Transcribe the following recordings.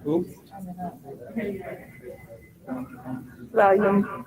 Who? Volume.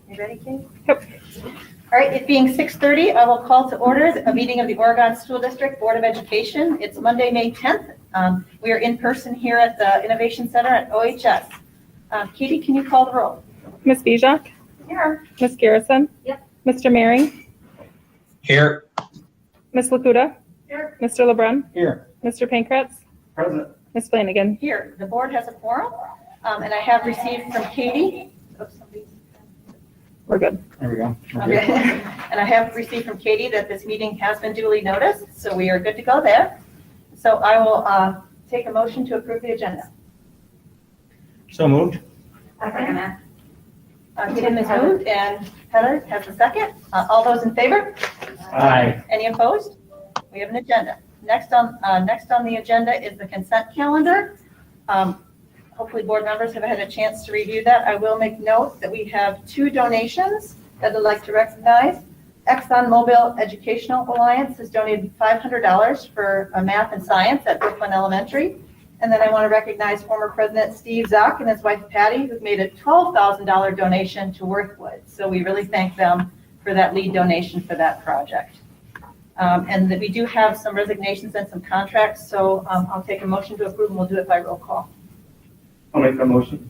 You ready, Kate? Yep. All right, it being 6:30, I will call to order a meeting of the Oregon School District Board of Education. It's Monday, May 10th. We are in person here at the Innovation Center at OHS. Katie, can you call the roll? Ms. Bijak? Here. Ms. Garrison? Yep. Mr. Mehring? Here. Ms. Lakuta? Here. Mr. LeBrun? Here. Mr. Pankratz? Present. Ms. Flanagan? Here. The board has a quorum, and I have received from Katie. We're good. There we go. Okay. And I have received from Katie that this meeting has been duly noticed, so we are good to go there. So I will take a motion to approve the agenda. So moved. Kim is moved and Heather has a second. All those in favor? Aye. Any opposed? We have an agenda. Next on the agenda is the consent calendar. Hopefully board members have had a chance to review that. I will make note that we have 2 donations that I'd like to recognize. ExxonMobil Educational Alliance has donated $500 for math and science at Brooklyn Elementary. And then I want to recognize former President Steve Zock and his wife Patty, who've made a $12,000 donation to Worthwood. So we really thank them for that lead donation for that project. And that we do have some resignations and some contracts. So I'll take a motion to approve and we'll do it by roll call. I'll make the motion.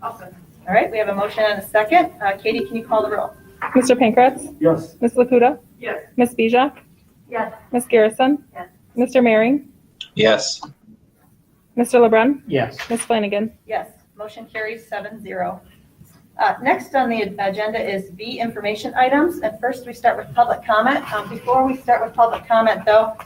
Awesome. All right, we have a motion and a second. Katie, can you call the roll? Mr. Pankratz? Yes. Ms. Lakuta? Yes. Ms. Bijak? Yes. Ms. Garrison? Yes. Mr. Mehring? Yes. Mr. LeBrun? Yes. Ms. Flanagan? Yes. Motion carries 7-0. Next on the agenda is B, information items. And first we start with public comment. Before we start with public comment though,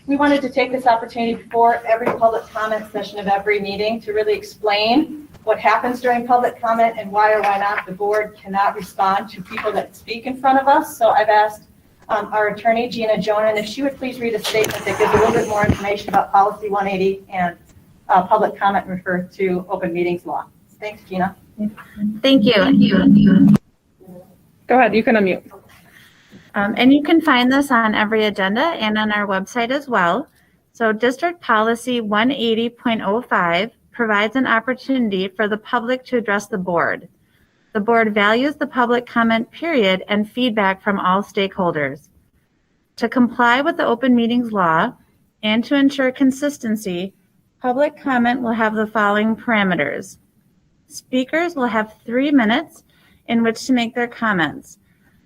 we wanted to take this opportunity before every public comment session of every meeting to really explain what happens during public comment and why or why not the board cannot respond to people that speak in front of us. So I've asked our attorney, Gina Jonan, if she would please read a statement that gives a little bit more information about policy 180 and public comment and refer to open meetings law. Thanks, Gina. Thank you. Go ahead, you can unmute. And you can find this on every agenda and on our website as well. So District Policy 180.05 provides an opportunity for the public to address the board. The board values the public comment period and feedback from all stakeholders. To comply with the open meetings law and to ensure consistency, public comment will have the following parameters. Speakers will have 3 minutes in which to make their comments.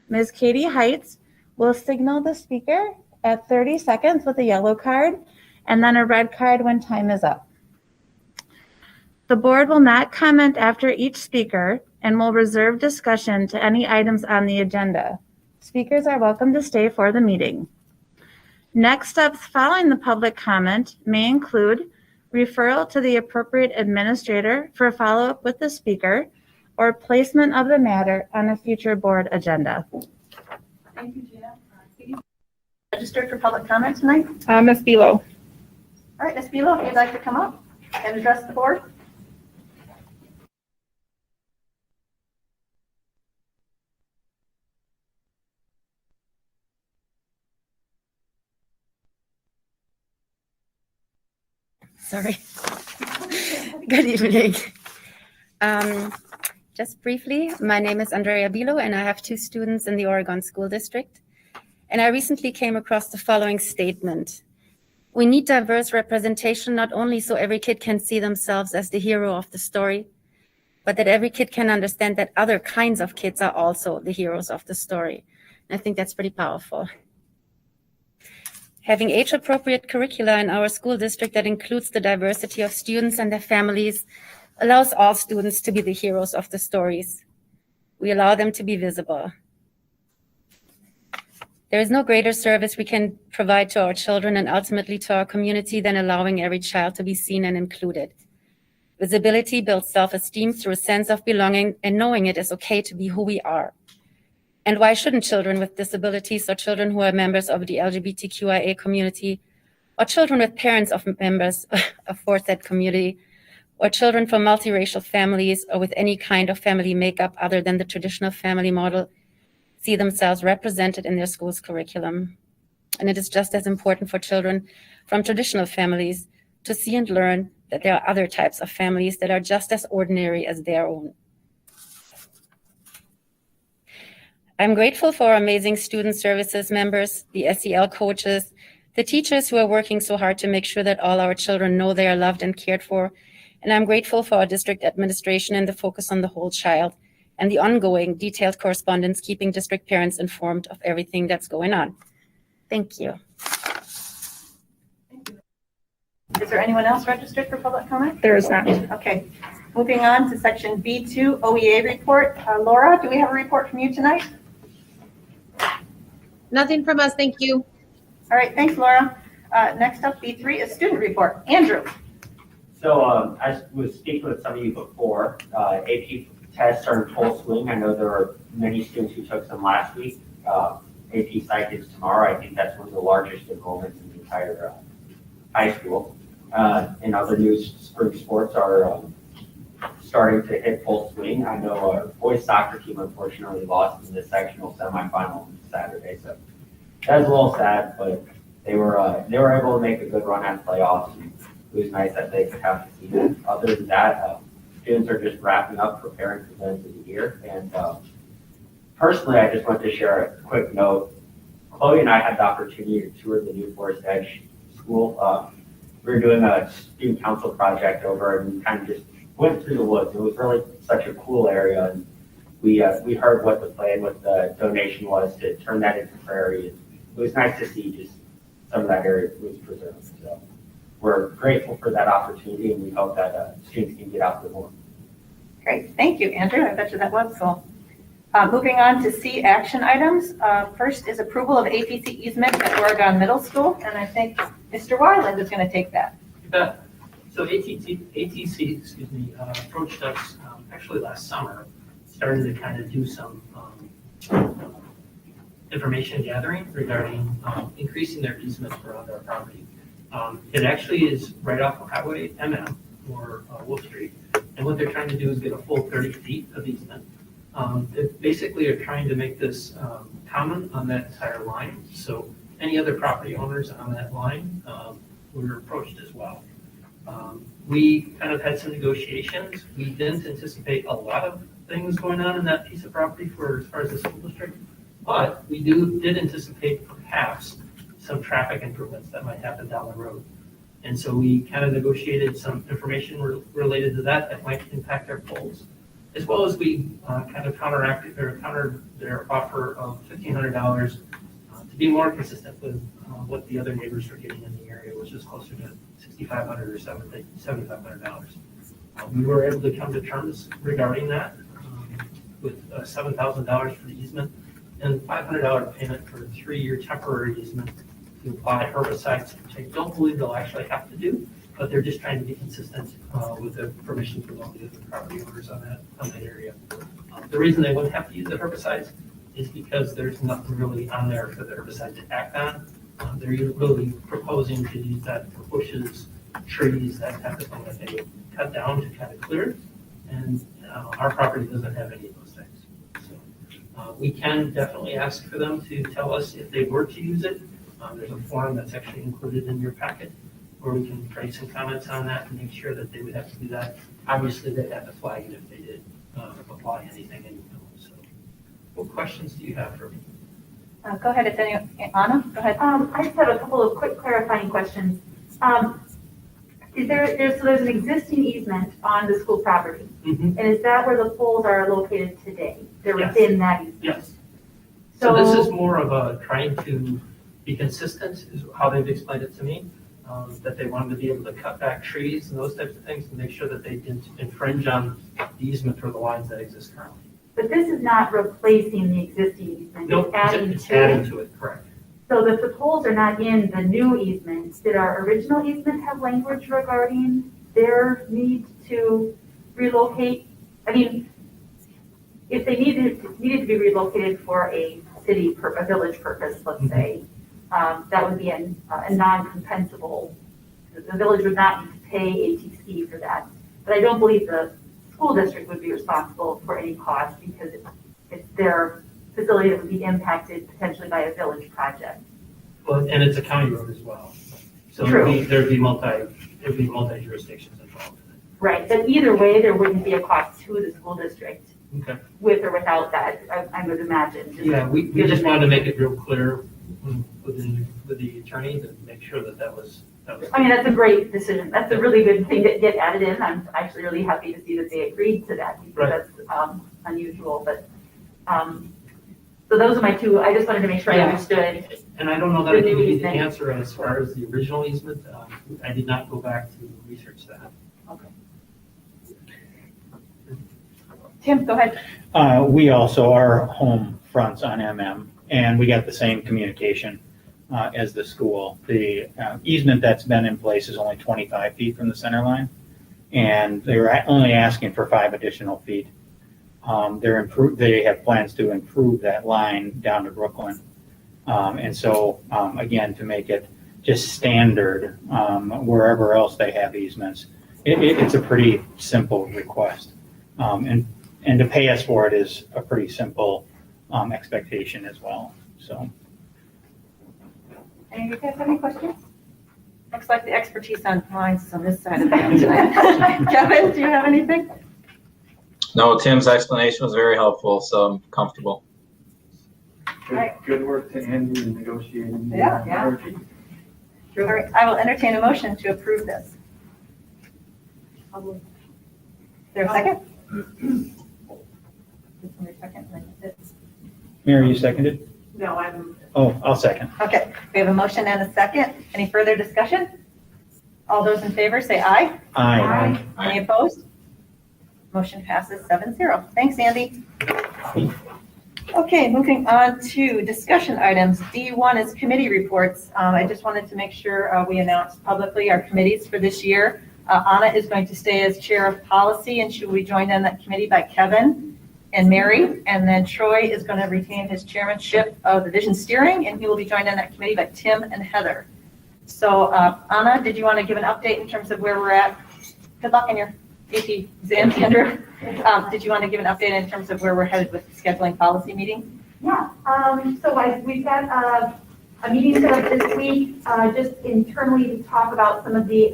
Ms. Katie Heights will signal the speaker at 30 seconds with a yellow card and then a red card when time is up. The board will not comment after each speaker and will reserve discussion to any items on the agenda. Speakers are welcome to stay for the meeting. Next steps following the public comment may include referral to the appropriate administrator for follow-up with the speaker or placement of the matter on a future board agenda. Thank you, Gina. Registered for public comment tonight? Ms. Bilo. All right, Ms. Bilo, if you'd like to come up and address the board. Sorry. Good evening. Just briefly, my name is Andrea Bilode, and I have 2 students in the Oregon School District. And I recently came across the following statement. We need diverse representation, not only so every kid can see themselves as the hero of the story, but that every kid can understand that other kinds of kids are also the heroes of the story. And I think that's pretty powerful. Having age-appropriate curricula in our school district that includes the diversity of students and their families allows all students to be the heroes of the stories. We allow them to be visible. There is no greater service we can provide to our children and ultimately to our community than allowing every child to be seen and included. Visibility builds self-esteem through a sense of belonging and knowing it is okay to be who we are. And why shouldn't children with disabilities or children who are members of the LGBTQIA community or children with parents of members of that community or children from multiracial families or with any kind of family makeup other than the traditional family model see themselves represented in their school's curriculum? And it is just as important for children from traditional families to see and learn that there are other types of families that are just as ordinary as their own. I'm grateful for our amazing student services members, the SEL coaches, the teachers who are working so hard to make sure that all our children know they are loved and cared for. And I'm grateful for our district administration and the focus on the whole child and the ongoing detailed correspondence keeping district parents informed of everything that's going on. Thank you. Is there anyone else registered for public comment? There is not. Okay, moving on to section B2, OEA report. Laura, do we have a report from you tonight? Nothing from us, thank you. All right, thanks, Laura. Next up, B3 is student report. Andrew. So I was speaking with some of you before. AP tests are in full swing. I know there are many students who took some last week. AP Psych is tomorrow. I think that's one of the largest enrollments in the entire high school. In other news, spring sports are starting to hit full swing. I know our boys soccer team unfortunately lost in the sectional semifinal on Saturday, so that was a little sad, but they were able to make a good run at playoffs. And it was nice that they could have the season. Other than that, students are just wrapping up, preparing for the end of the year. And personally, I just want to share a quick note. Chloe and I had the opportunity to tour the New Forest Edge School. We were doing a student council project over, and we kind of just went through the woods. It was really such a cool area, and we heard what the plan with the donation was to turn that into prairie. It was nice to see just some of that area was preserved. So we're grateful for that opportunity, and we hope that students can get out there more. Great, thank you, Andrew. I bet you that was cool. Moving on to C, action items. First is approval of APC easement at Oregon Middle School, and I think Mr. Weiland is going to take that. You bet. So ATC, approached us actually last summer, starting to kind of do some information gathering regarding increasing their easement around our property. It actually is right off of Highway MM or Wolf Street, and what they're trying to do is get a full 30 feet of easement. They basically are trying to make this common on that entire line. So any other property owners on that line were approached as well. We kind of had some negotiations. We didn't anticipate a lot of things going on in that piece of property as far as the school district, but we did anticipate perhaps some traffic improvements that might happen down the road. And so we kind of negotiated some information related to that might impact our polls, as well as we kind of countered their offer of $1,500 to be more consistent with what the other neighbors are getting in the area, which is closer to $6,500 or $7,500. We were able to come to terms regarding that with $7,000 for the easement and $500 payment for a 3-year temporary easement to apply herbicides, which I don't believe they'll actually have to do, but they're just trying to be consistent with the permission from all the other property owners on that area. The reason they wouldn't have to use the herbicides is because there's nothing really on there for the herbicide to act on. They're really proposing to use that for bushes, trees, that type of thing that they cut down to kind of clear. And our property doesn't have any of those things. So we can definitely ask for them to tell us if they were to use it. There's a form that's actually included in your packet where we can write some comments on that and make sure that they would have to do that. Obviously, they'd have to flag it if they did apply anything. So what questions do you have for me? Go ahead, if any, Anna, go ahead. I just have a couple of quick clarifying questions. There's an existing easement on the school property, and is that where the poles are located today? They're Yes. within that easement? Yes. So this is more of a trying to be consistent is how they've explained it to me. That they wanted to be able to cut back trees and those types of things to make sure that they didn't infringe on the easement or the lines that exist currently. But this is not replacing the existing easement, Nope, it's adding it's to adding it. to it, correct. So that the poles are not in the new easements, did our original easement have language regarding their need to relocate? I mean, if they needed to be relocated for a village purpose, let's say, that would be a non-compensable, the village would not need to pay ATC for that. But I don't believe the school district would be responsible for any cost because it's their facility that would be impacted potentially by a village project. Well, and it's a county road as well. So True. there'd be multi jurisdictions involved. Right, but either way, there wouldn't be a cost to the school district Okay. with or without that, I would imagine. Yeah, we just wanted to make it real clear with the attorney to make sure that was. I mean, that's a great decision. That's a really good thing to get added in. I'm actually really happy to see that they agreed to that because Right. that's unusual, but, so those are my two. I just wanted to make sure I Yeah. understood. And I don't know that I The new can give you the easement. answer as far as the original easement. I did not go back to research that. Tim, go ahead. We also, our home fronts on MM, and we got the same communication as the school. The easement that's been in place is only 25 feet from the center line, and they're only asking for 5 additional feet. They have plans to improve that line down to Brooklyn. And so, again, to make it just standard wherever else they have easements, it's a pretty simple request. And to pay us for it is a pretty simple expectation as well, so. Any of you guys have any questions? Looks like the expertise on lines is on this side of the room tonight. Kevin, do you have anything? No, Tim's explanation was very helpful, so I'm comfortable. Right. Good work to Andy in negotiating. the Yeah. RFP. All right, I will entertain a motion to approve this. Is there a second? Mary, you seconded? No, I'm. Oh, I'll second. Okay, we have a motion and a second. Any further discussion? All those in favor say aye. Aye. Any opposed? Motion passes 7-0. Thanks, Andy. Okay, moving on to discussion items. D1 is committee reports. I just wanted to make sure we announced publicly our committees for this year. Anna is going to stay as chair of policy, and she will be joined on that committee by Kevin and Mary. And then Troy is going to retain his chairmanship of the vision steering, and he will be joined on that committee by Tim and Heather. So Anna, did you want to give an update in terms of where we're at? Good luck in your AP exams, Andrew. Did you want to give an update in terms of where we're headed with the scheduling policy meeting? Yeah, we've got a meeting set up this week, just internally to talk about some of the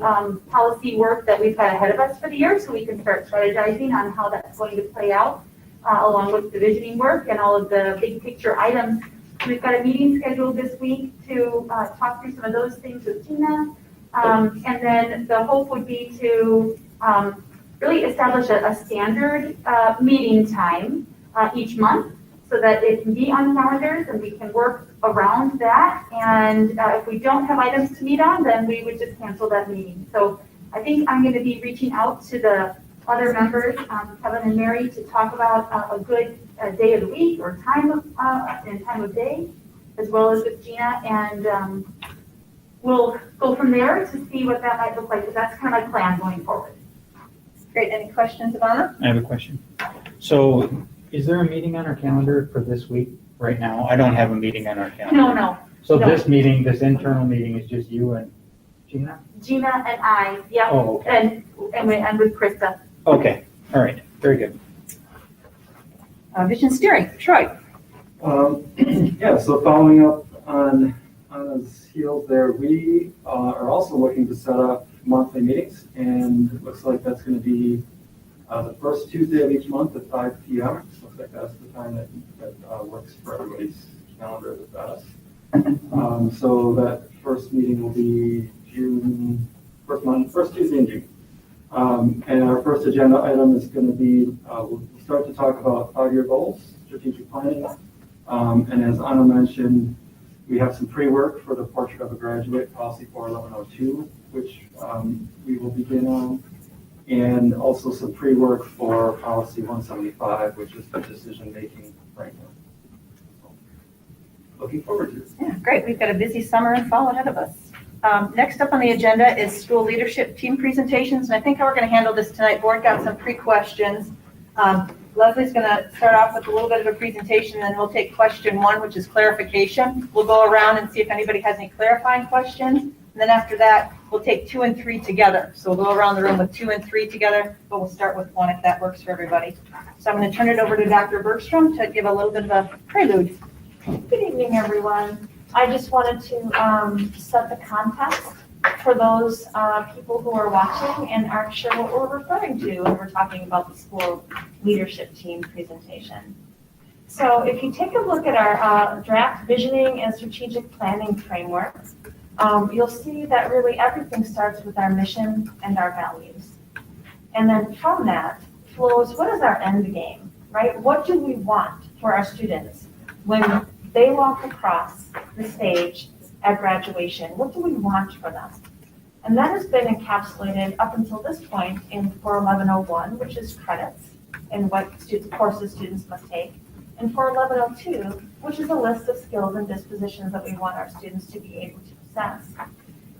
policy work that we've got ahead of us for the year, so we can start strategizing on how that's going to play out, along with the visioning work and all of the big picture items. We've got a meeting scheduled this week to talk through some of those things with Gina, and then the hope would be to really establish a standard meeting time each month so that it can be on calendars and we can work around that. And if we don't have items to meet on, then we would just cancel that meeting. So I think I'm going to be reaching out to the other members, Kevin and Mary, to talk about a good day of the week or time of day, as well as with Gina. And we'll go from there to see what that might look like. But that's kind of my plan going forward. Great. Any questions, Ivana? I have a question. So is there a meeting on our calendar for this week right now? I don't have a meeting on our calendar. No. So no. this meeting, this internal meeting is just you and Gina? Gina and I, yeah. Oh, okay. And with Krista. Okay, all right, very good. Vision steering, Troy. Yeah, so following up on Anna's heels there, we are also looking to set up monthly meetings, and it looks like that's going to be the first Tuesday of each month at 5 p.m. Looks like that's the time that works for everybody's calendar the best. So that first meeting will be first Tuesday in June. And our first agenda item is going to be, we'll start to talk about 5-year goals, strategic planning. And as Anna mentioned, We have some pre-work for the Portrait of a Graduate, Policy 41102, which we will begin on, and also some pre-work for Policy 175, which is the decision-making framework. So, looking forward to it. Yeah, great. We've got a busy summer and fall ahead of us. Next up on the agenda is school leadership team presentations, and I think how we're going to handle this tonight. Board got some pre-questions. Leslie's going to start off with a little bit of a presentation, and then we'll take question one, which is clarification. We'll go around and see if anybody has any clarifying questions. And then after that, we'll take 2 and 3 together. So we'll go around the room with 2 and 3 together, but we'll start with 1 if that works for everybody. So I'm going to turn it over to Dr. Bergstrom to give a little bit of a prelude. Good evening, everyone. I just wanted to set the context for those people who are watching and aren't sure what we're referring to when we're talking about the school leadership team presentation. So if you take a look at our draft visioning and strategic planning framework, you'll see that really everything starts with our mission and our values. And then from that flows, what is our end game, right? What do we want for our students when they walk across the stage at graduation? What do we want for them? And that has been encapsulated up until this point in 41101, which is credits and what courses students must take, and 41102, which is a list of skills and dispositions that we want our students to be able to possess.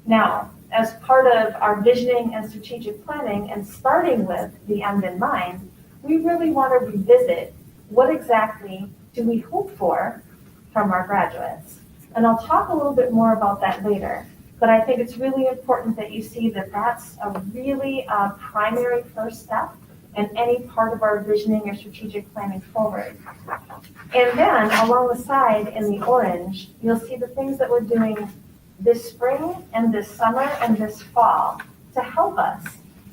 Now, as part of our visioning and strategic planning, and starting with the end in mind, we really want to revisit what exactly do we hope for from our graduates. And I'll talk a little bit more about that later, but I think it's really important that you see that that's a really primary first step in any part of our visioning or strategic planning forward. And then along the side in the orange, you'll see the things that we're doing this spring and this summer and this fall to help us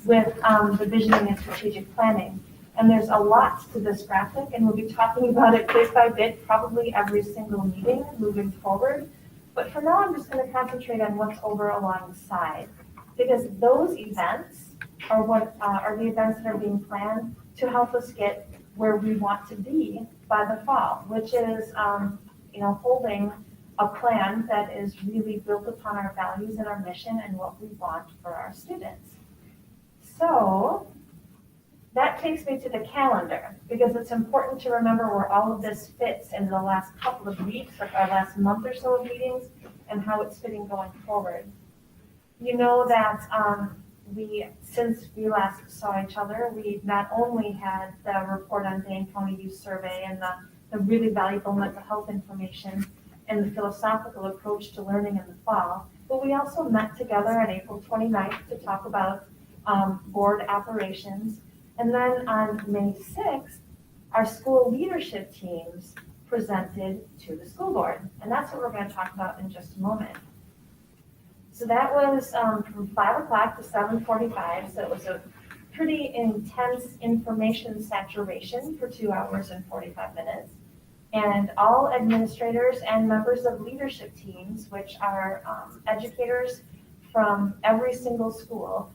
with the visioning and strategic planning. And there's a lot to this graphic, and we'll be talking about it bit by bit, probably every single meeting moving forward. But for now, I'm just going to concentrate on what's over along the side, because those events are what are the events that are being planned to help us get where we want to be by the fall, which is, holding a plan that is really built upon our values and our mission and what we want for our students. So that takes me to the calendar, because it's important to remember where all of this fits in the last couple of weeks, or our last month or so of meetings, and how it's fitting going forward. You know that since we last saw each other, we've not only had the report on Dane County Youth Survey and the really valuable mental health information and the philosophical approach to learning in the fall, but we also met together on April 29th to talk about board operations. And then on May 6th, our school leadership teams presented to the school board. And that's what we're going to talk about in just a moment. So that was from 5 o'clock to 7:45. So it was a pretty intense information saturation for 2 hours and 45 minutes. And all administrators and members of leadership teams, which are educators from every single school,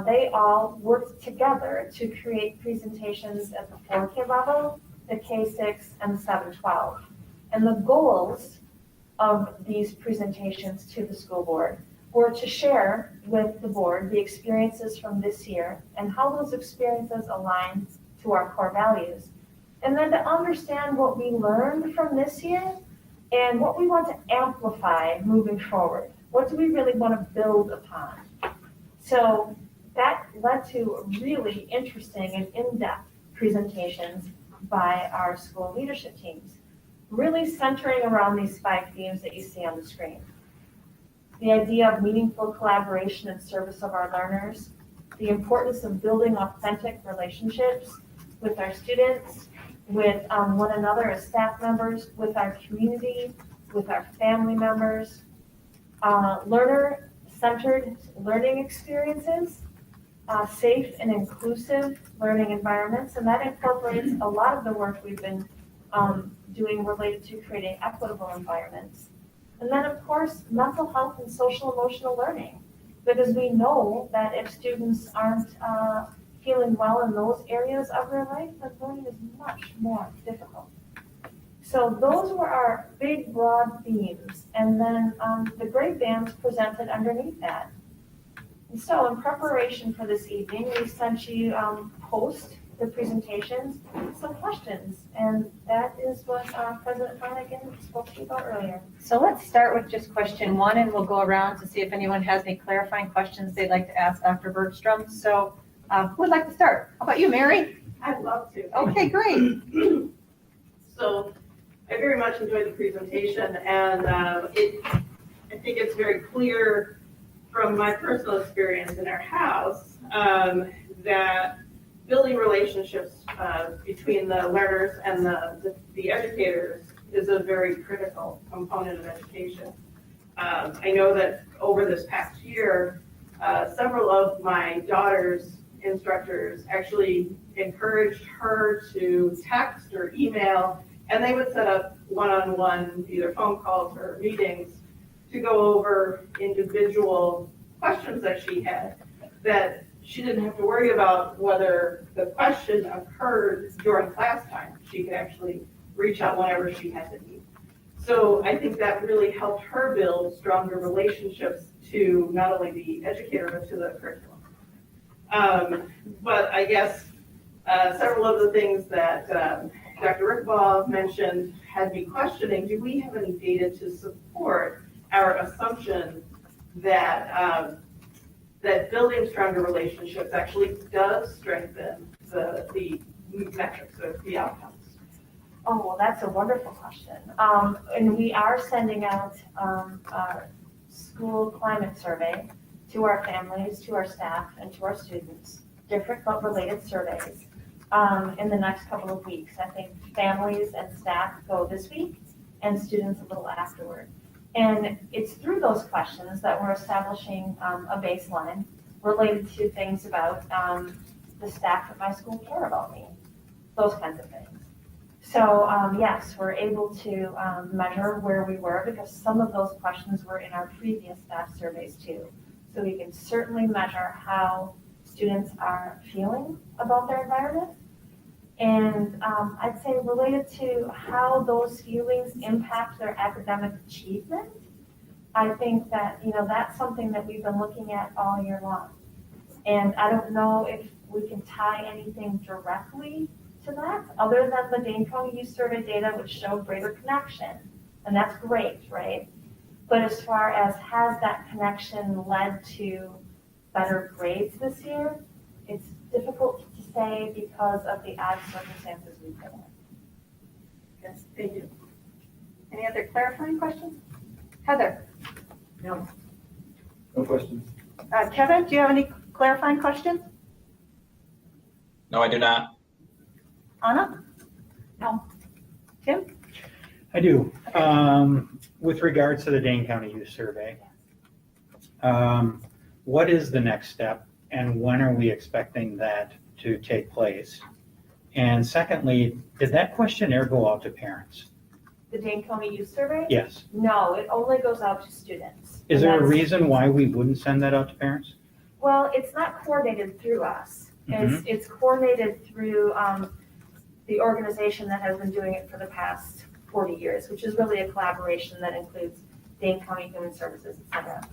they all worked together to create presentations at the 4K level, the K6, and the 712. And the goals of these presentations to the school board were to share with the board the experiences from this year and how those experiences align to our core values. And then to understand what we learned from this year and what we want to amplify moving forward. What do we really want to build upon? So that led to really interesting and in-depth presentations by our school leadership teams, really centering around these 5 themes that you see on the screen. The idea of meaningful collaboration and service of our learners, the importance of building authentic relationships with our students, with one another as staff members, with our community, with our family members, learner-centered learning experiences, safe and inclusive learning environments, and that incorporates a lot of the work we've been doing related to creating equitable environments. And then, of course, mental health and social emotional learning, because we know that if students aren't feeling well in those areas of their life, then learning is much more difficult. So those were our big, broad themes. And then the grade bands presented underneath that. And so in preparation for this evening, we sent you post the presentations, some questions. And that is what President Flanagan spoke to you about earlier. So let's start with just question one, and we'll go around to see if anyone has any clarifying questions they'd like to ask Dr. Bergstrom. So who would like to start? How about you, Mary? I'd love to. Okay, great. So I very much enjoyed the presentation, and I think it's very clear from my personal experience in our house that building relationships between the learners and the educators is a very critical component of education. I know that over this past year, several of my daughter's instructors actually encouraged her to text or email, and they would set up one-on-one either phone calls or meetings to go over individual questions that she had, that she didn't have to worry about whether the question occurred during class time. She could actually reach out whenever she had the need. So I think that really helped her build stronger relationships to not only the educator, but to the curriculum. But I guess several of the things that Dr. Rickbaugh mentioned had me questioning, do we have any data to support our assumption that that building stronger relationships actually does strengthen the metrics or the outcomes? Oh, well, that's a wonderful question. And we are sending out a school climate survey to our families, to our staff, and to our students, different but related surveys in the next couple of weeks. I think families and staff go this week and students a little afterward. And it's through those questions that we're establishing a baseline related to things about the staff at my school care about me, those kinds of things. So yes, we're able to measure where we were because some of those questions were in our previous staff surveys too. So we can certainly measure how students are feeling about their environment. And I'd say related to how those feelings impact their academic achievement, I think that, that's something that we've been looking at all year long. And I don't know if we can tie anything directly to that, other than the Dane County Youth Survey data, which showed greater connection. And that's great, right? But as far as has that connection led to better grades this year, it's difficult to say because of the odd circumstances we've been in. Yes, thank you. Any other clarifying questions? Heather? No questions. Kevin, do you have any clarifying questions? No, I do not. Anna? No. Tim? I do. With regards to the Dane County Youth Survey, what is the next step and when are we expecting that to take place? And secondly, did that questionnaire go out to parents? The Dane County Youth Survey? Yes. No, it only goes out to students. Is And there a that's- reason why we wouldn't send that out to parents? Well, it's not coordinated through us. It's coordinated through the organization that has been doing it for the past 40 years, which is really a collaboration that includes Dane County Human Services, et cetera.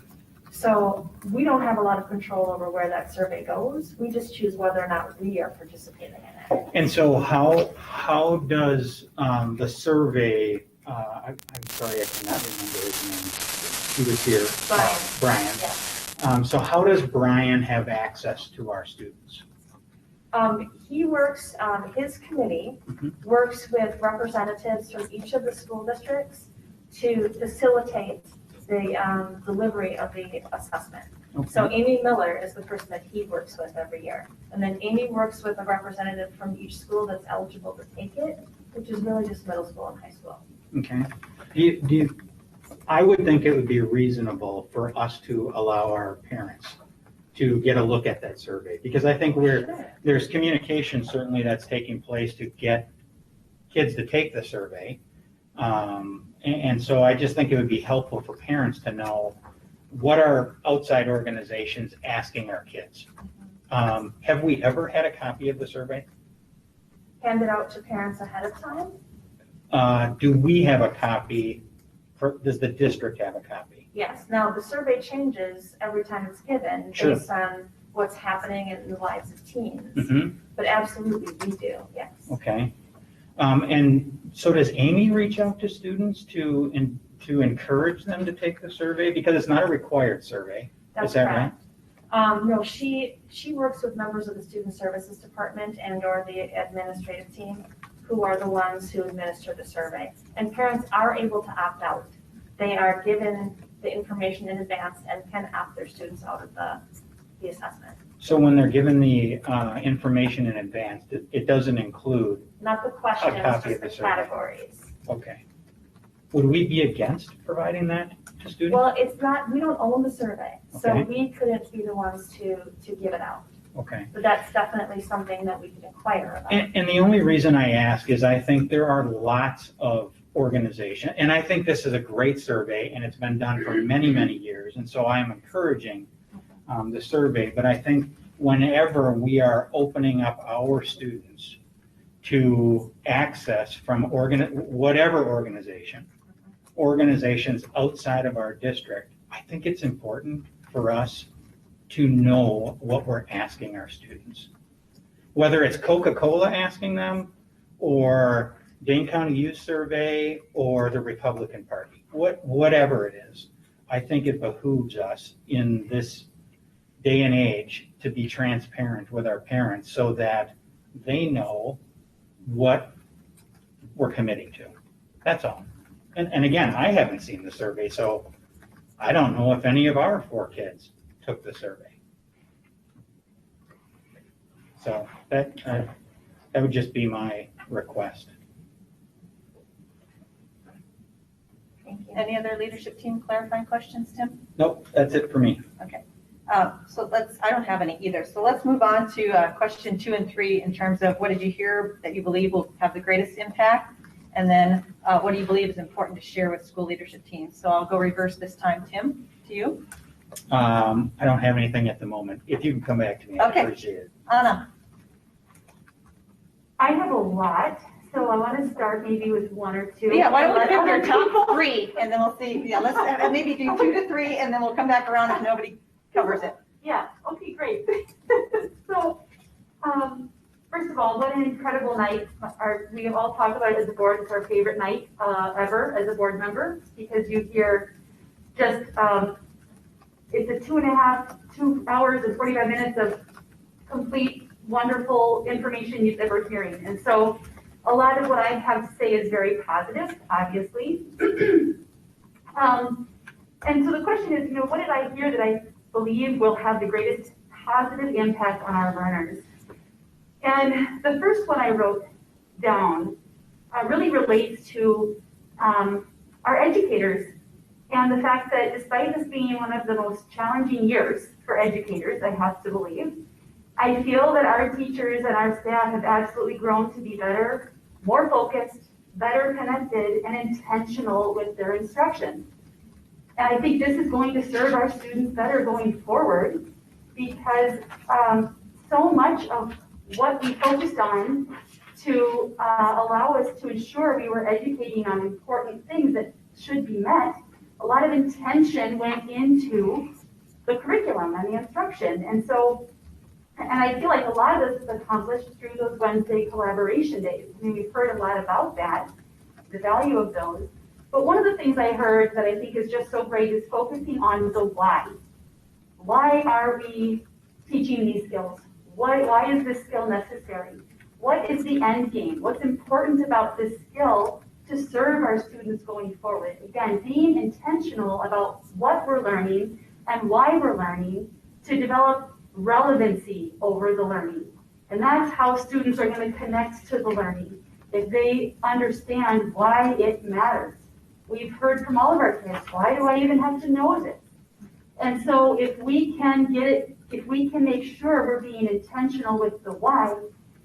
So we don't have a lot of control over where that survey goes. We just choose whether or not we are participating in it. And so how does the survey, I'm sorry, I cannot remember his name. He was here. Brian. Yeah. So how does Brian have access to our students? He works, his committee works with representatives from each of the school districts to facilitate the delivery of the assessment. Okay. So Amy Miller is the person that he works with every year. And then Amy works with a representative from each school that's eligible to take it, which is really just middle school and high school. Okay. I would think it would be reasonable for us to allow our parents to get a look at that survey, because I think there's communication certainly that's taking place to get kids to take the survey. And so I just think it would be helpful for parents to know what are outside organizations asking our kids. Have we ever had a copy of the survey? Handed out to parents ahead of time? Do we have a copy? Does the district have a copy? Yes, now the survey changes every time it's given Sure. based on what's happening in the lives of teens. Mm-hmm. But absolutely, we do, yes. Okay. And so does Amy reach out to students to encourage them to take the survey? Because it's not a required survey. That's Is that right? correct. No, she works with members of the Student Services Department and or the administrative team who are the ones who administer the survey. And parents are able to opt out. They are given the information in advance and can opt their students out of the assessment. So when they're given the information in advance, it doesn't include, Not the questions, copy of just the the survey. categories. okay. Would we be against providing that to students? Well, it's not, we don't own the survey, so Okay. we couldn't be the ones to give it out. Okay. But that's definitely something that we could inquire about. And the only reason I ask is I think there are lots of organizations, and I think this is a great survey, and it's been done for many, many years, and so I am encouraging the survey, but I think whenever we are opening up our students to access from whatever organizations outside of our district, I think it's important for us to know what we're asking our students. Whether it's Coca-Cola asking them, or Dane County Youth Survey, or the Republican Party, whatever it is, I think it behooves us in this day and age to be transparent with our parents so that they know what we're committing to. That's all. And again, I haven't seen the survey, so I don't know if any of our 4 kids took the survey. So that would just be my request. Thank you. Any other leadership team clarifying questions, Tim? Nope, that's it for me. Okay. So I don't have any either. So let's move on to question 2 and 3 in terms of what did you hear that you believe will have the greatest impact? And then what do you believe is important to share with school leadership teams? So I'll go reverse this time, Tim, to you. I don't have anything at the moment. If you can come back to me, I Okay. appreciate it. Anna. I have a lot, so I want to start maybe with 1 or 2. Yeah, why don't we Let pick your other top people- 3 and then we'll see. Yeah, let's maybe do 2 to 3 and then we'll come back around if nobody covers it. Yeah, okay, great. So, first of all, what an incredible night. We have all talked about it as a board. It's our favorite night ever as a board member because you hear just, it's a 2 hours and 45 minutes of complete, wonderful information you've ever hearing. And so a lot of what I have to say is very positive, obviously. And so the question is, what did I hear that I believe will have the greatest positive impact on our learners? And the first one I wrote down really relates to our educators and the fact that despite this being one of the most challenging years for educators, I have to believe, I feel that our teachers and our staff have absolutely grown to be better, more focused, better connected, and intentional with their instruction. And I think this is going to serve our students better going forward because so much of what we focused on to allow us to ensure we were educating on important things that should be met, a lot of intention went into the curriculum and the instruction. And so, and I feel like a lot of this is accomplished through those Wednesday collaboration days. I mean, we've heard a lot about that, the value of those. But one of the things I heard that I think is just so great is focusing on the why. Why are we teaching these skills? Why is this skill necessary? What is the end game? What's important about this skill to serve our students going forward? Again, being intentional about what we're learning and why we're learning to develop relevancy over the learning. And that's how students are going to connect to the learning, if they understand why it matters. We've heard from all of our kids, why do I even have to know this? And so if we can get it, if we can make sure we're being intentional with the why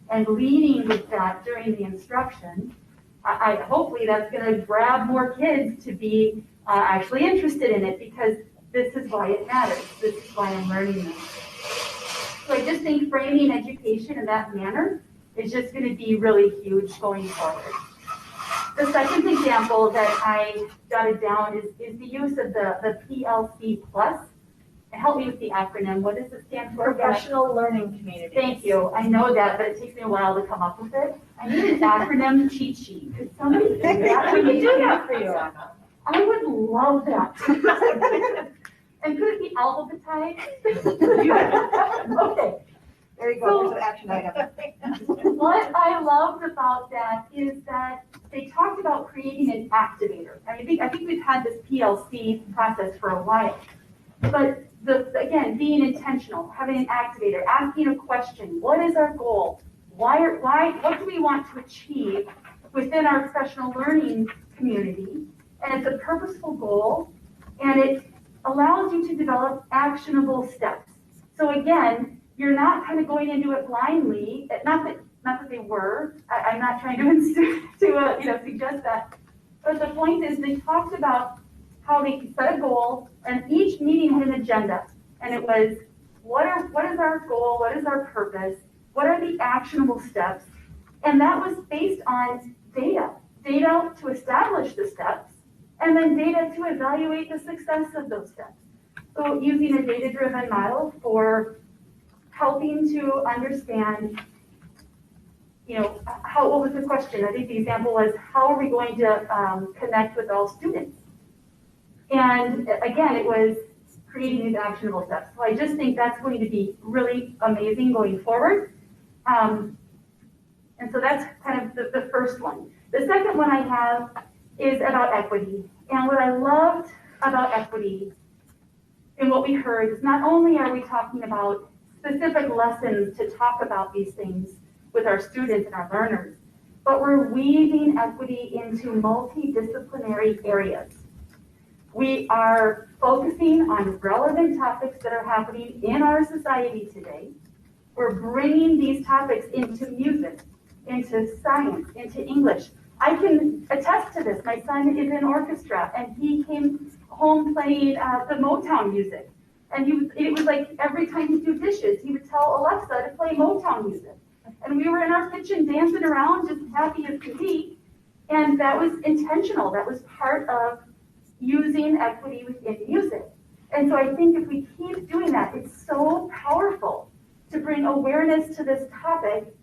and leading with that during the instruction, I hopefully that's going to grab more kids to be actually interested in it because this is why it matters. This is why I'm learning this. So I just think framing education in that manner is just going to be really huge going forward. The second example that I jotted down is the use of the PLC plus. Help me with the acronym. What does it stand for? Professional learning community. Thank you. I know that, but it takes me a while to come up with it. I need an acronym cheat sheet. Could somebody do that? We can do that for you, Anna. I would love that. And could it be alphabetized? Okay. There you go, there's an action item. What I loved about that is that they talked about creating an activator. I think we've had this PLC process for a while. But again, being intentional, having an activator, asking a question, what is our goal? What do we want to achieve within our professional learning community? And it's a purposeful goal, and it allows you to develop actionable steps. So again, you're not kind of going into it blindly, not that they were, I'm not trying to suggest that, but the point is they talked about how they set a goal, and each meeting had an agenda, and it was, what is our goal, what is our purpose, what are the actionable steps, and that was based on data to establish the steps, and then data to evaluate the success of those steps. So using a data-driven model for helping to understand, what was the question? I think the example was, how are we going to connect with all students? And again, it was creating these actionable steps. So I just think that's going to be really amazing going forward. And so that's kind of the first one. The second one I have is about equity. And what I loved about equity and what we heard is not only are we talking about specific lessons to talk about these things with our students and our learners, but we're weaving equity into multidisciplinary areas. We are focusing on relevant topics that are happening in our society today. We're bringing these topics into music, into science, into English. I can attest to this. My son is in orchestra, and he came home playing the Motown music. And it was like every time he'd do dishes, he would tell Alexa to play Motown music. And we were in our kitchen dancing around, just happy as could be. And that was intentional. That was part of using equity within music. And so I think if we keep doing that, it's so powerful to bring awareness to this topic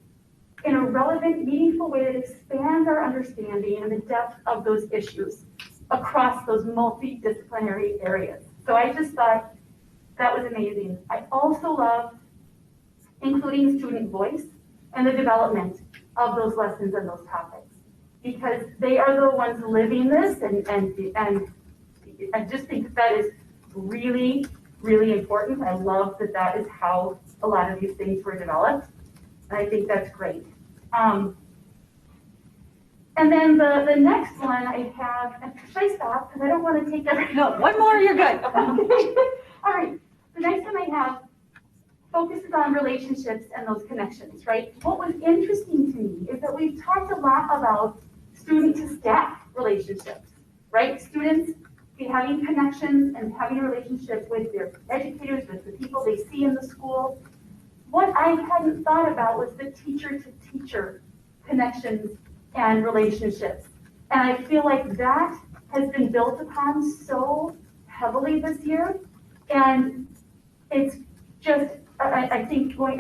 in a relevant, meaningful way that expands our understanding and the depth of those issues across those multidisciplinary areas. So I just thought that was amazing. I also love including student voice and the development of those lessons and those topics, because they are the ones living this, and I just think that is really, really important. I love that is how a lot of these things were developed. And I think that's great. And then the next one I have, should I stop? Because I don't want to take every. No, one more, you're good. All right. The next one I have focuses on relationships and those connections, right? What was interesting to me is that we've talked a lot about student to staff relationships, right? Students be having connections and having a relationship with their educators, with the people they see in the school. What I hadn't thought about was the teacher-to-teacher connections and relationships. And I feel like that has been built upon so heavily this year. And it's just, I think, going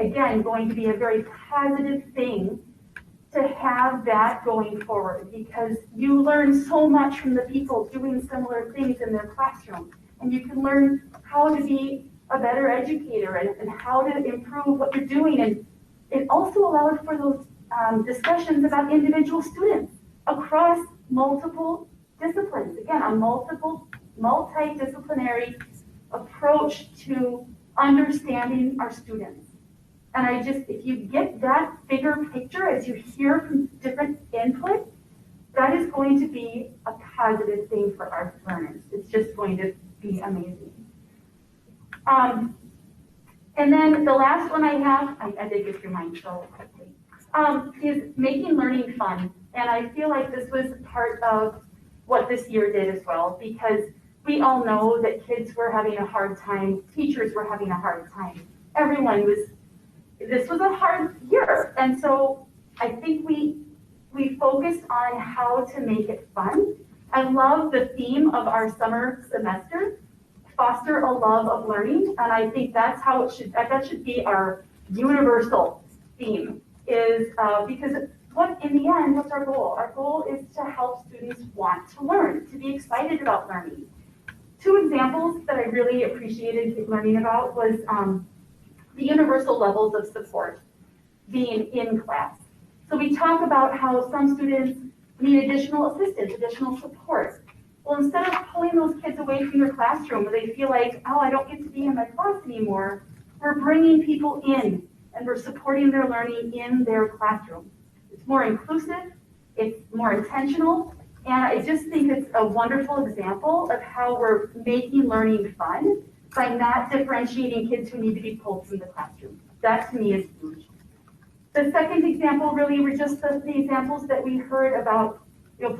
to be a very positive thing to have that going forward, because you learn so much from the people doing similar things in their classroom. And you can learn how to be a better educator and how to improve what you're doing. And it also allowed for those discussions about individual students across multiple disciplines. Again, a multidisciplinary approach to understanding our students. And if you get that bigger picture as you hear from different input, that is going to be a positive thing for our learners. It's just going to be amazing. And then the last one I have, I did get through mine so quickly, is making learning fun. And I feel like this was part of what this year did as well, because we all know that kids were having a hard time, teachers were having a hard time. This was a hard year. And so I think we focused on how to make it fun. I love the theme of our summer semester, foster a love of learning, and I think that's how it should, that should be our universal theme, is because in the end, what's our goal? Our goal is to help students want to learn, to be excited about learning. Two examples that I really appreciated learning about was the universal levels of support being in class. So we talk about how some students need additional assistance, additional support. Well, instead of pulling those kids away from their classroom where they feel like, oh, I don't get to be in my class anymore, we're bringing people in and we're supporting their learning in their classroom. It's more inclusive, it's more intentional, and I just think it's a wonderful example of how we're making learning fun by not differentiating kids who need to be pulled from the classroom. That to me is huge. The second example really were just the examples that we heard about,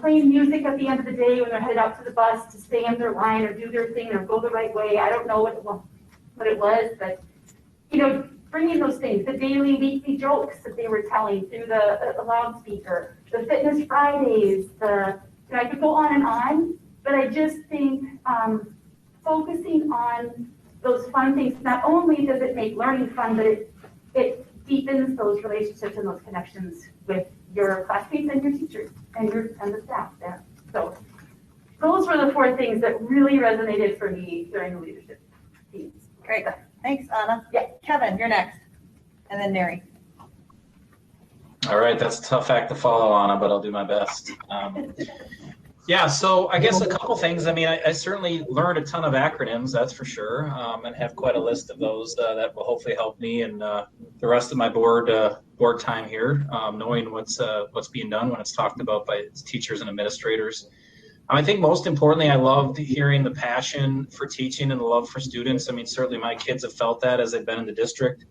playing music at the end of the day when they're headed out to the bus to stay in their line or do their thing or go the right way. I don't know what it was, but, bringing those things, the daily, weekly jokes that they were telling through the loudspeaker, the Fitness Fridays, I could go on, but I just think focusing on those fun things, not only does it make learning fun, but it deepens those relationships and those connections with your classmates and your teachers and the staff there. So those were the four things that really resonated for me during the leadership teams. Great, thanks, Anna. Yeah. Kevin, you're next, and then Mary. All right, that's a tough act to follow, Anna, but I'll do my best. Yeah, so I guess a couple things. I mean, I certainly learned a ton of acronyms, that's for sure, and have quite a list of those that will hopefully help me and the rest of my board time here, knowing what's being done when it's talked about by teachers and administrators. I think most importantly, I loved hearing the passion for teaching and the love for students. I mean, certainly my kids have felt that as they've been in the district.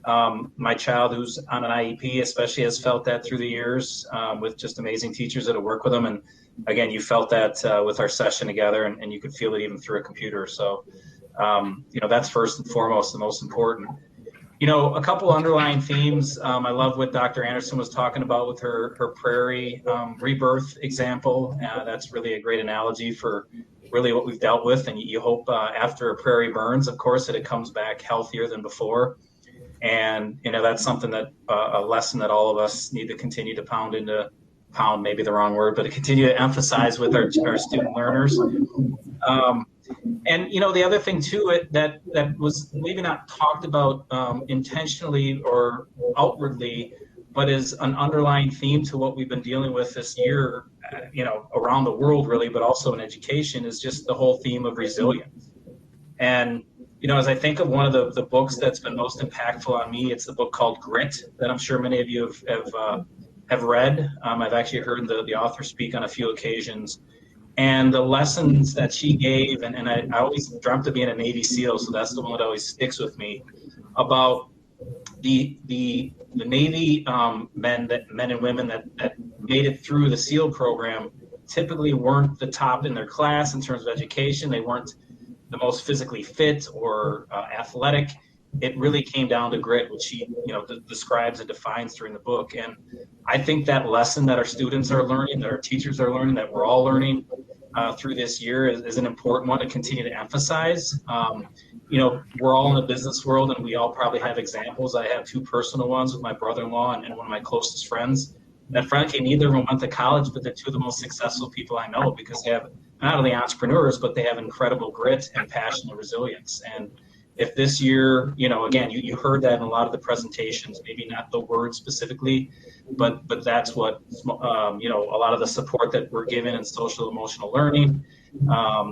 My child who's on an IEP especially has felt that through the years with just amazing teachers that have worked with them. And again, you felt that with our session together, and you could feel it even through a computer. So, that's first and foremost the most important. A couple underlying themes. I love what Dr. Anderson was talking about with her prairie rebirth example. That's really a great analogy for really what we've dealt with. And you hope after a prairie burns, of course, that it comes back healthier than before. And, that's something that a lesson that all of us need to continue to pound, maybe the wrong word, but to continue to emphasize with our student learners. And the other thing to it that was maybe not talked about intentionally or outwardly, but is an underlying theme to what we've been dealing with this year, around the world really, but also in education, is just the whole theme of resilience. And as I think of one of the books that's been most impactful on me, it's the book called Grit that I'm sure many of you have read. I've actually heard the author speak on a few occasions. And the lessons that she gave, and I always dreamt of being a Navy SEAL, so that's the one that always sticks with me, about the Navy men and women that made it through the SEAL program typically weren't the top in their class in terms of education. They weren't the most physically fit or athletic. It really came down to grit, which she describes and defines during the book. And I think that lesson that our students are learning, that our teachers are learning, that we're all learning through this year is an important one to continue to emphasize. We're all in the business world, and we all probably have examples. I have two personal ones with my brother-in-law and one of my closest friends. That frankly, neither of them went to college, but they're two of the most successful people I know because they have not only entrepreneurs, but they have incredible grit and passion and resilience. And if this year, again, you heard that in a lot of the presentations, maybe not the words specifically, but that's what, a lot of the support that we're given in social emotional learning,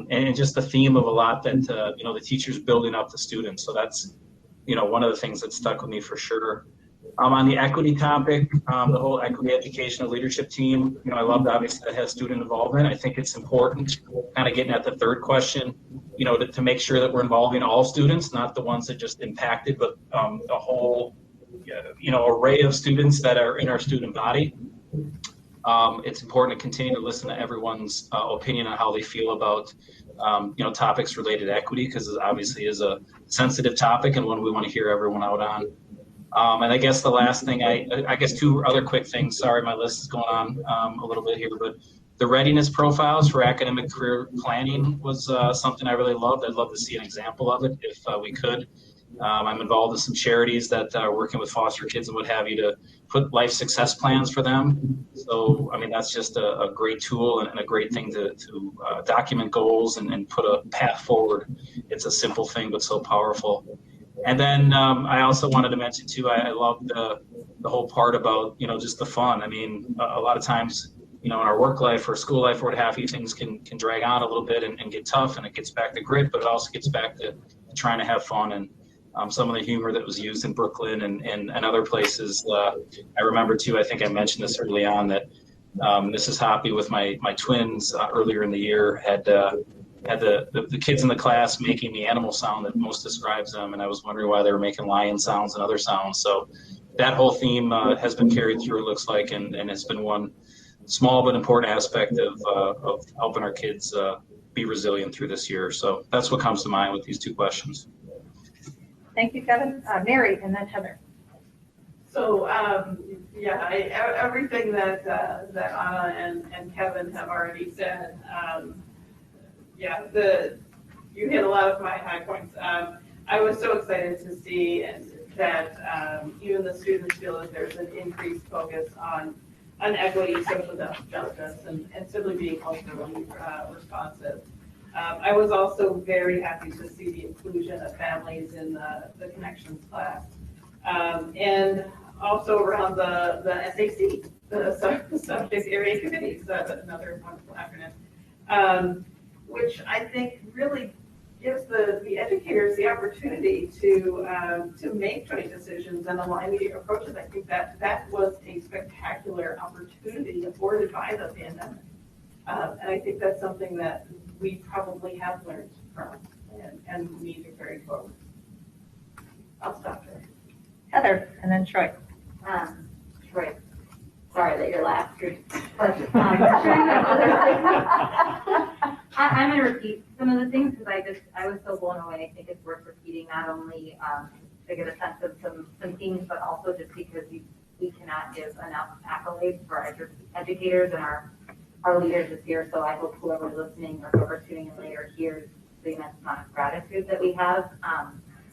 and just the theme of a lot that, the teachers building up the students. So that's, one of the things that stuck with me for sure. On the equity topic, the whole equity educational leadership team, I loved obviously that has student involvement. I think it's important, kind of getting at the third question, to make sure that we're involving all students, not the ones that just impacted, but the whole, array of students that are in our student body. It's important to continue to listen to everyone's opinion on how they feel about, topics related to equity, because it obviously is a sensitive topic and one we want to hear everyone out on. And I guess the last thing, I guess two other quick things. Sorry, my list is going on a little bit here, but the readiness profiles for academic career planning was something I really loved. I'd love to see an example of it if we could. I'm involved in some charities that are working with foster kids and what have you to put life success plans for them. So, I mean, that's just a great tool and a great thing to document goals and put a path forward. It's a simple thing, but so powerful. And then I also wanted to mention too, I love the whole part about, just the fun. I mean, a lot of times, in our work life or school life or what have you, things can drag on a little bit and get tough, and it gets back to grit, but it also gets back to trying to have fun. And some of the humor that was used in Brooklyn and other places. I remember too, I think I mentioned this early on, that Mrs. Hoppy with my twins earlier in the year had the kids in the class making the animal sound that most describes them, and I was wondering why they were making lion sounds and other sounds. So that whole theme has been carried through, it looks like, and it's been one small but important aspect of helping our kids be resilient through this year. So that's what comes to mind with these two questions. Thank you, Kevin. Mary, and then Heather. So, everything that Anna and Kevin have already said, you hit a lot of my high points. I was so excited to see that even the students feel that there's an increased focus on equity, social justice, and simply being culturally responsive. I was also very happy to see the inclusion of families in the Connections class. And also around the SAC, the Subject Area Committees, another wonderful acronym, which I think really gives the educators the opportunity to make joint decisions and align the approaches. I think that was a spectacular opportunity afforded by the pandemic. And I think that's something that we probably have learned from and need to carry forward. I'll stop there. Heather, and then Troy. Troy, sorry that you're last. But I'm going to repeat some of the things because I was so blown away. I think it's worth repeating, not only to get a sense of some themes, but also just because we cannot give enough accolades for our educators and our leaders this year. So I hope whoever's listening or whoever's tuning in later hears the immense amount of gratitude that we have.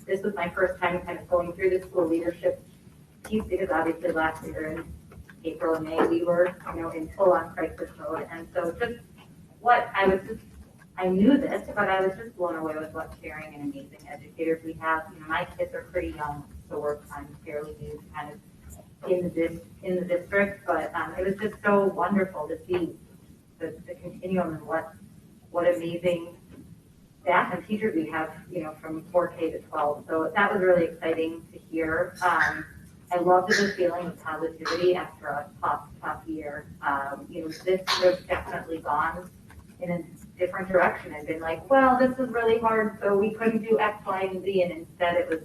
This was my first time kind of going through the school leadership piece because obviously last year in April and May we were, in full-on crisis mode. And so just I knew this, but I was just blown away with what caring and amazing educators we have. My kids are pretty young, so I'm fairly new kind of in the district, but it was just so wonderful to see the continuum and what amazing staff and teachers we have, from 4K to 12. So that was really exciting to hear. I loved the feeling of positivity after a tough year. This would have definitely gone in a different direction and been like, well, this is really hard, so we couldn't do X, Y, and Z. And instead it was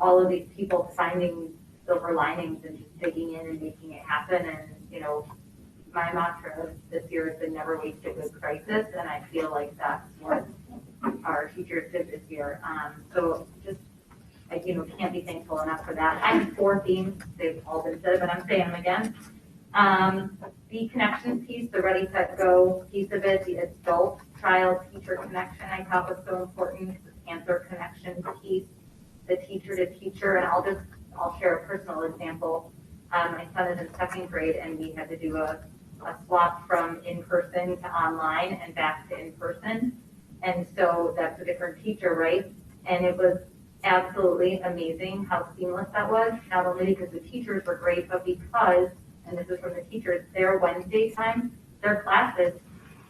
all of these people finding silver linings and just digging in and making it happen. And, my mantra this year has been never waste a good crisis. And I feel like that's what our teachers did this year. So just, I can't be thankful enough for that. I have 4 themes. They've all been said, but I'm saying them again. The connections piece, the Ready, Set, Go piece of it, the adult child-teacher connection I thought was so important, the Panther connection piece, the teacher-to-teacher, and I'll share a personal example. My son is in 2nd grade, and we had to do a swap from in-person to online and back to in-person. And so that's a different teacher, right? And it was absolutely amazing how seamless that was, not only because the teachers were great, but because, and this is from the teachers, their Wednesday time, their classes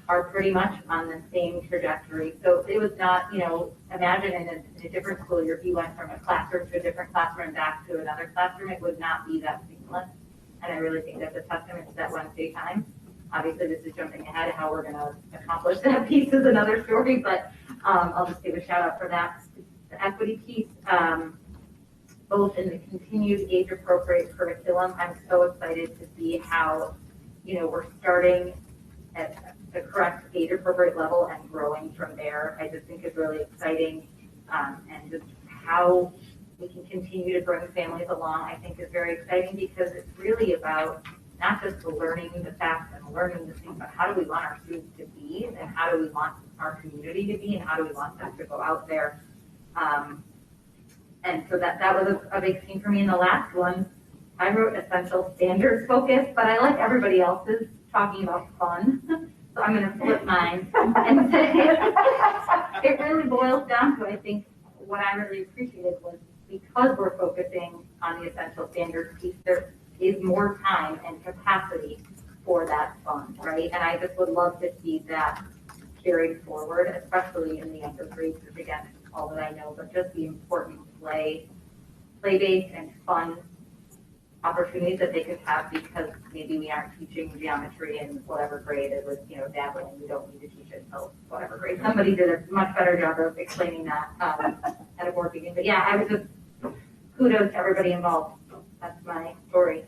are pretty much on the same trajectory. So it was not, imagine in a different school year, if you went from a classroom to a different classroom and back to another classroom, it would not be that seamless. And I really think that's a testament to that Wednesday time. Obviously, this is jumping ahead. How we're going to accomplish that piece is another story, but I'll just give a shout out for that. The equity piece, both in the continued age-appropriate curriculum, I'm so excited to see how, we're starting at the correct age-appropriate level and growing from there. I just think it's really exciting, and just how we can continue to bring families along, I think is very exciting because it's really about not just the learning the facts and learning the things, but how do we want our students to be and how do we want our community to be and how do we want them to go out there. And so that was a big theme for me. And the last one, I wrote essential standards focus, but I like everybody else's talking about fun. So I'm going to flip mine and say it really boils down to, I think, what I really appreciated was because we're focusing on the essential standards piece, there is more time and capacity for that fun, right? And I just would love to see that carried forward, especially in the younger grades, which again, all that I know, but just the important play-based and fun opportunities that they could have because maybe we aren't teaching geometry in whatever grade it was, dabbling. We don't need to teach it until whatever grade. Somebody did a much better job of explaining that at a board meeting. But yeah, I was just kudos to everybody involved. That's my story.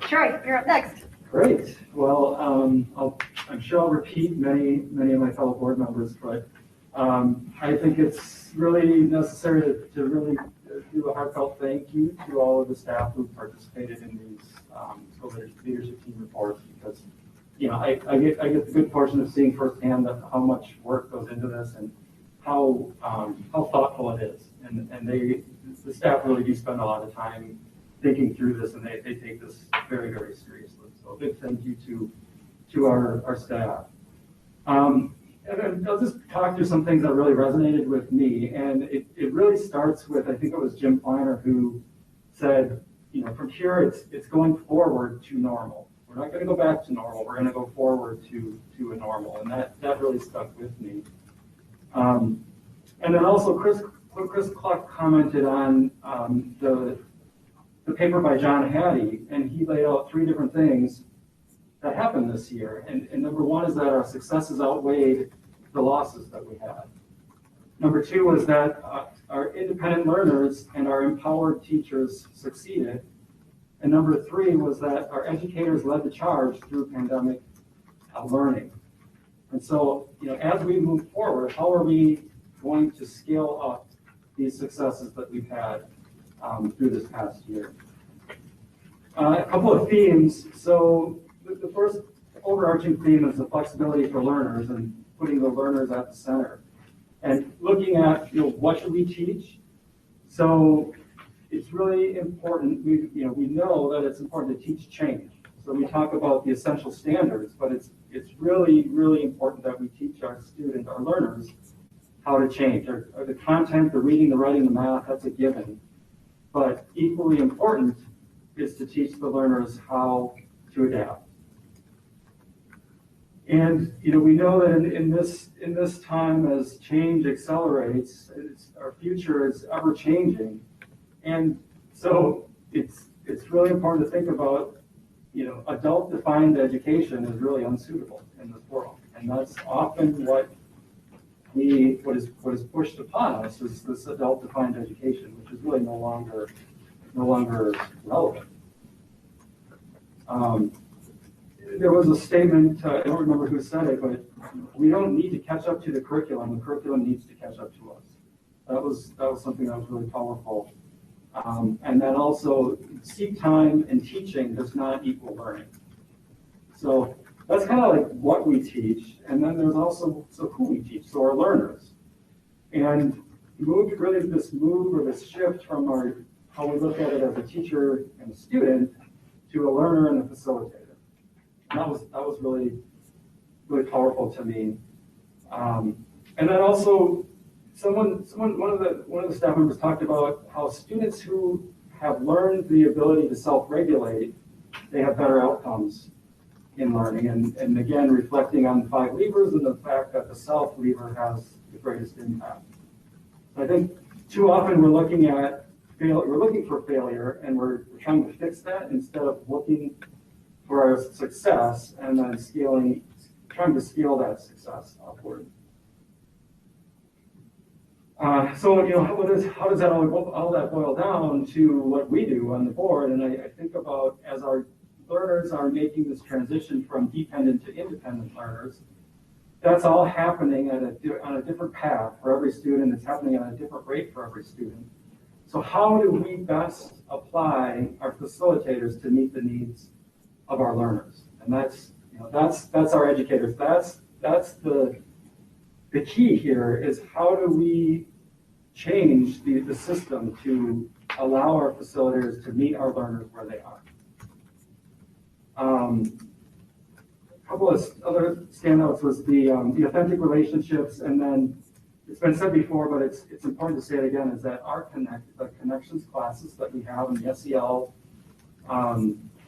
Troy, you're up next. Great. Well, I'm sure I'll repeat many of my fellow board members, but I think it's really necessary to really do a heartfelt thank you to all of the staff who participated in these school leadership team reports because, I get the good fortune of seeing firsthand how much work goes into this and how thoughtful it is. And the staff really do spend a lot of time thinking through this, and they take this very, very seriously. So a big thank you to our staff. And I'll just talk through some things that really resonated with me. And it really starts with, I think it was Jim Kleiner who said, from here, it's going forward to normal. We're not going to go back to normal. We're going to go forward to a normal. And that really stuck with me. And then also Chris Cluck commented on the paper by John Hattie, and he laid out 3 different things that happened this year. And number 1 is that our successes outweighed the losses that we had. Number 2 was that our independent learners and our empowered teachers succeeded. And number 3 was that our educators led the charge through pandemic learning. And so, as we move forward, how are we going to scale up these successes that we've had through this past year? A couple of themes. So the first overarching theme is the flexibility for learners and putting the learners at the center and looking at, what should we teach? So it's really important. We know that it's important to teach change. So we talk about the essential standards, but it's really, really important that we teach our students, our learners, how to change. Or the content, the reading, the writing, the math, that's a given. But equally important is to teach the learners how to adapt. And we know that in this time, as change accelerates, our future is ever changing, and so it's really important to think about adult-defined education is really unsuitable in this world, and that's often what is pushed upon us is this adult-defined education, which is really no longer relevant. There was a statement, I don't remember who said it, but we don't need to catch up to the curriculum needs to catch up to us. That was something that was really powerful. And then also, seat time and teaching does not equal learning. So that's kind of like what we teach, and then there's also who we teach, so our learners. And this shift from how we look at it as a teacher and a student to a learner and a facilitator. That was really, really powerful to me. And then also, one of the staff members talked about how students who have learned the ability to self-regulate, they have better outcomes in learning. And again, reflecting on the 5 levers and the fact that the self lever has the greatest impact. I think too often we're looking for failure and we're trying to fix that instead of looking for our success and then trying to scale that success upward. So how does that all that boil down to what we do on the board? And I think about as our learners are making this transition from dependent to independent learners, that's all happening on a different path for every student. It's happening at a different rate for every student. So how do we best apply our facilitators to meet the needs of our learners? And that's our educators. That's the key here is how do we change the system to allow our facilitators to meet our learners where they are. A couple of other standouts was the authentic relationships, and then it's been said before, but it's important to say it again, is that the connections classes that we have in the SEL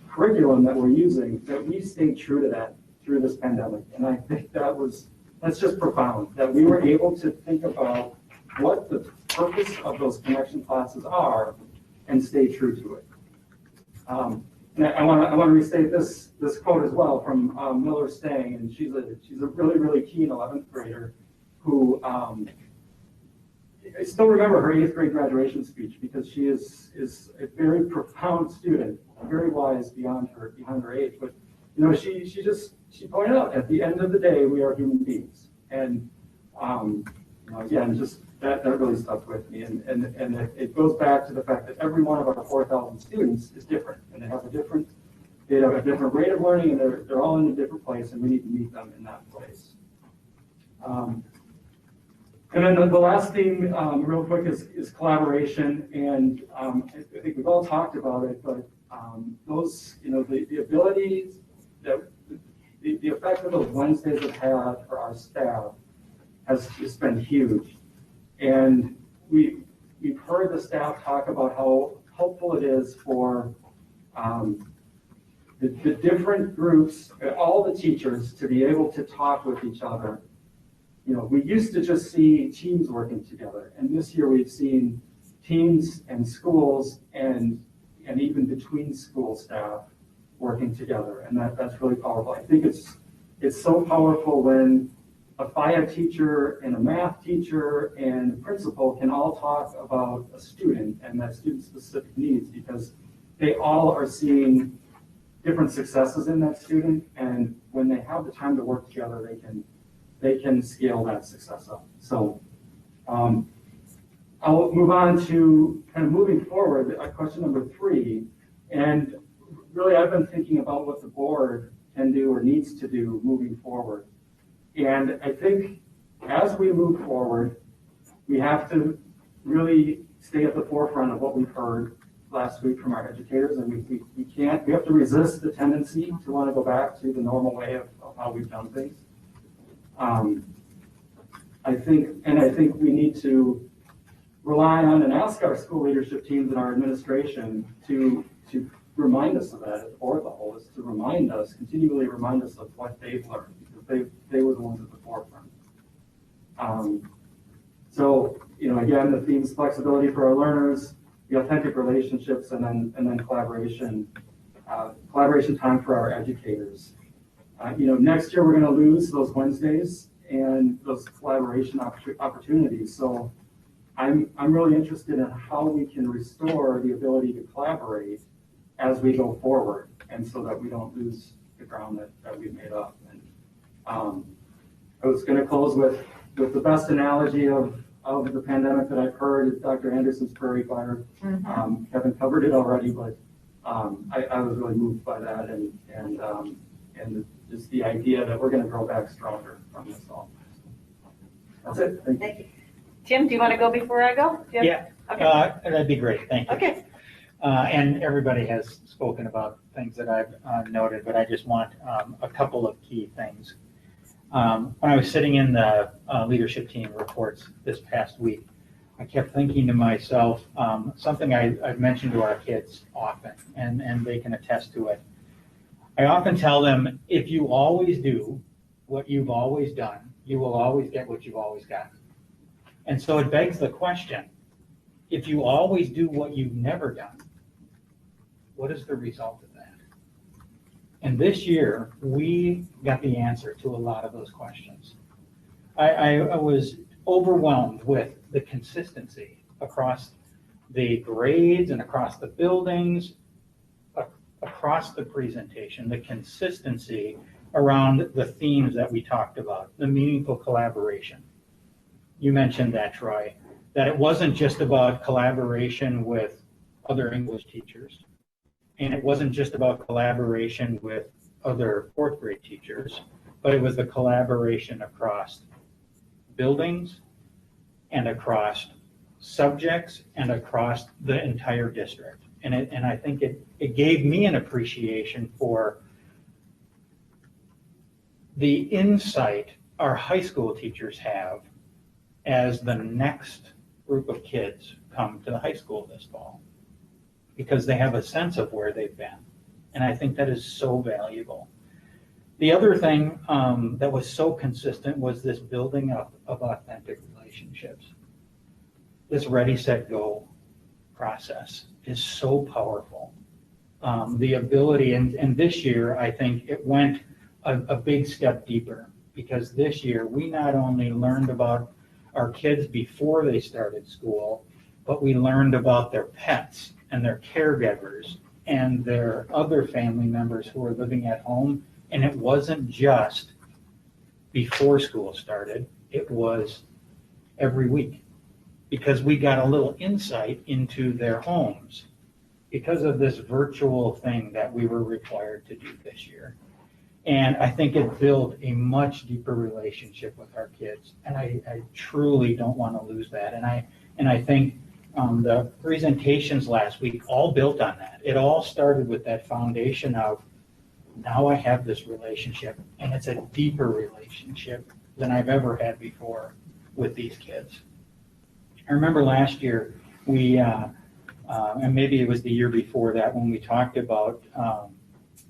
curriculum that we're using, that we stayed true to that through this pandemic. And I think that's just profound, that we were able to think about what the purpose of those connection classes are and stay true to it. And I want to restate this quote as well from Miller Stang, and she's a really, really keen 11th grader who, I still remember her 8th grade graduation speech because she is a very profound student, very wise beyond her age. But she pointed out at the end of the day we are human beings, and again, just that really stuck with me, and it goes back to the fact that every one of our 4,000 students is different, and they have a different rate of learning, and they're all in a different place, and we need to meet them in that place. And then the last theme, real quick, is collaboration, and I think we've all talked about it, but those, the abilities that the effect that those Wednesdays have had for our staff has just been huge. And we've heard the staff talk about how helpful it is for the different groups, all the teachers, to be able to talk with each other. We used to just see teams working together, and this year we've seen teams and schools and even between school staff working together, and that's really powerful. I think it's so powerful when a FIA teacher and a math teacher and a principal can all talk about a student and that student's specific needs, because they all are seeing different successes in that student, and when they have the time to work together, they can scale that success up. So I'll move on to kind of moving forward, question number 3. And really, I've been thinking about what the board can do or needs to do moving forward. And I think as we move forward, we have to really stay at the forefront of what we've heard last week from our educators, and we have to resist the tendency to want to go back to the normal way of how we've done things. I think we need to rely on and ask our school leadership teams and our administration to remind us of that at the board level, is to continually remind us of what they've learned, because they were the ones at the forefront. So, again, the themes: flexibility for our learners, the authentic relationships, and then collaboration time for our educators. Next year we're going to lose those Wednesdays and those collaboration opportunities. So I'm really interested in how we can restore the ability to collaborate as we go forward, and so that we don't lose the ground that we've made up. And I was going to close with the best analogy of the pandemic that I've heard is Dr. Anderson's prairie fire. Kevin covered it already, but I was really moved by that, and just the idea that we're going to grow back stronger from this all. That's it. Thank you. Tim, do you want to go before I go? Yeah, Okay. that'd be great. Thank you. Okay. And everybody has spoken about things that I've noted, but I just want a couple of key things. When I was sitting in the leadership team reports this past week, I kept thinking to myself, something I've mentioned to our kids often, and they can attest to it. I often tell them, if you always do what you've always done, you will always get what you've always got. And so it begs the question, if you always do what you've never done, what is the result of that? And this year, we got the answer to a lot of those questions. I was overwhelmed with the consistency across the grades and across the buildings, across the presentation, the consistency around the themes that we talked about, the meaningful collaboration. You mentioned that, Troy. that it wasn't just about collaboration with other English teachers, and it wasn't just about collaboration with other fourth grade teachers, but it was the collaboration across buildings and across subjects and across the entire district. And I think it gave me an appreciation for the insight our high school teachers have as the next group of kids come to the high school this fall, because they have a sense of where they've been. And I think that is so valuable. The other thing that was so consistent was this building of authentic relationships. This ready, set, go process is so powerful. The ability, and this year, I think it went a big step deeper, because this year we not only learned about our kids before they started school, but we learned about their pets and their caregivers and their other family members who are living at home. And it wasn't just before school started, it was every week, because we got a little insight into their homes because of this virtual thing that we were required to do this year. And I think it built a much deeper relationship with our kids. And I truly don't want to lose that. And I think the presentations last week all built on that. It all started with that foundation of, now I have this relationship, and it's a deeper relationship than I've ever had before with these kids. I remember last year, we, and maybe it was the year before that, when we talked about,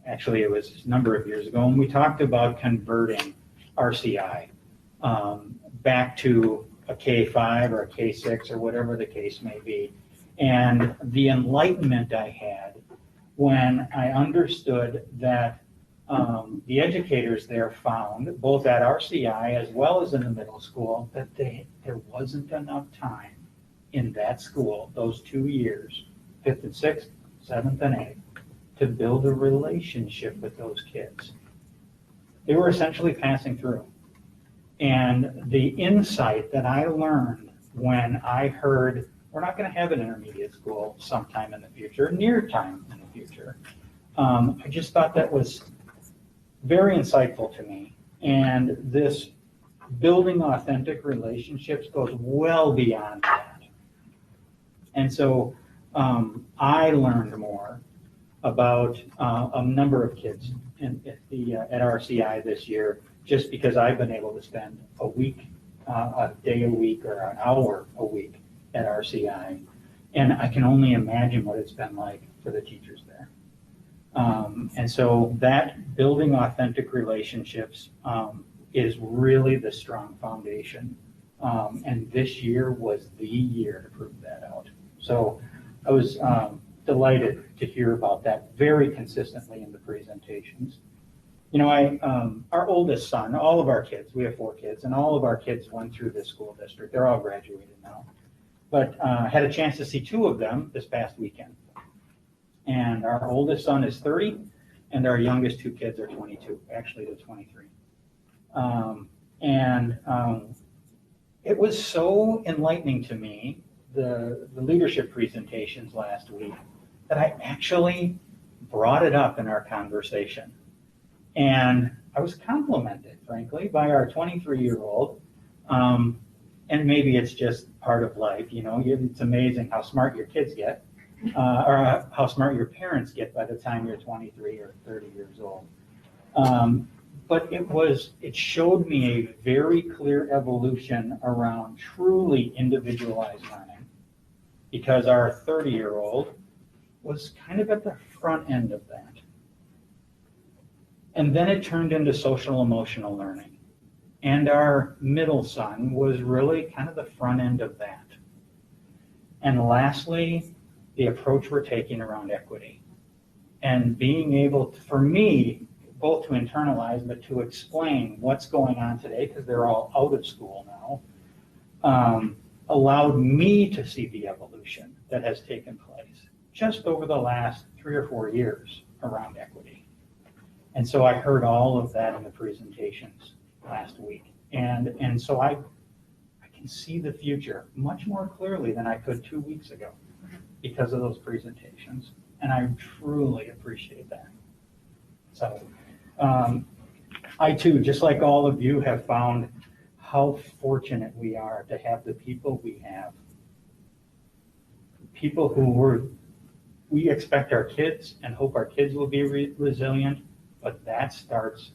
actually it was a number of years ago, when we talked about converting RCI back to a K5 or a K6 or whatever the case may be. And the enlightenment I had when I understood that the educators there found, both at RCI as well as in the middle school, that there wasn't enough time in that school, those 2 years, 5th and 6th, 7th and 8th, to build a relationship with those kids. They were essentially passing through. And the insight that I learned when I heard, we're not going to have an intermediate school sometime in the future, near time in the future, I just thought that was very insightful to me. And this building authentic relationships goes well beyond that. And so I learned more about a number of kids at RCI this year, just because I've been able to spend a week, a day a week, or an hour a week at RCI. And I can only imagine what it's been like for the teachers there. And so that building authentic relationships is really the strong foundation. And this year was the year to prove that out. So I was delighted to hear about that very consistently in the presentations. You know, our oldest son, all of our kids, we have 4 kids, and all of our kids went through this school district. They're all graduated now. But had a chance to see 2 of them this past weekend. And our oldest son is 30, and our youngest 2 kids are 22. Actually, they're 23. It was so enlightening to me, the leadership presentations last week, that I actually brought it up in our conversation. And I was complimented, frankly, by our 23-year-old. And maybe it's just part of life, you know, it's amazing how smart your kids get, or how smart your parents get by the time you're 23 or 30 years old. But it showed me a very clear evolution around truly individualized learning, because our 30-year-old was kind of at the front end of that. And then it turned into social emotional learning. And our middle son was really kind of the front end of that. And lastly, the approach we're taking around equity. And being able to, for me, both to internalize, but to explain what's going on today, because they're all out of school now, allowed me to see the evolution that has taken place just over the last 3 or 4 years around equity. And so I heard all of that in the presentations last week. And so I can see the future much more clearly than I could 2 weeks ago because of those presentations. And I truly appreciate that. So I too, just like all of you, have found how fortunate we are to have the people we have. People who we expect our kids and hope our kids will be resilient, but that starts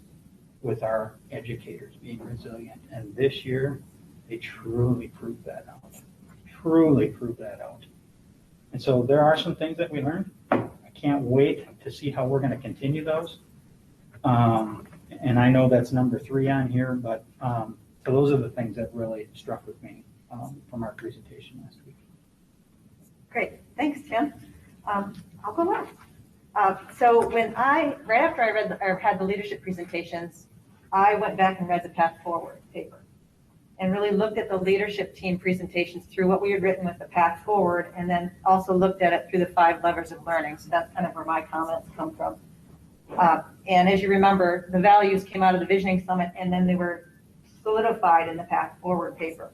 with our educators being resilient. And this year, they truly proved that out. Truly proved that out. And so there are some things that we learned. I can't wait to see how we're going to continue those. And I know that's number 3 on here, but so those are the things that really struck with me from our presentation last week. Great, thanks, Tim. I'll go last. So right after I read or had the leadership presentations, I went back and read the Path Forward paper and really looked at the leadership team presentations through what we had written with the Path Forward, and then also looked at it through the 5 levers of learning. So that's kind of where my comments come from. And as you remember, the values came out of the Visioning Summit, and then they were solidified in the Path Forward paper.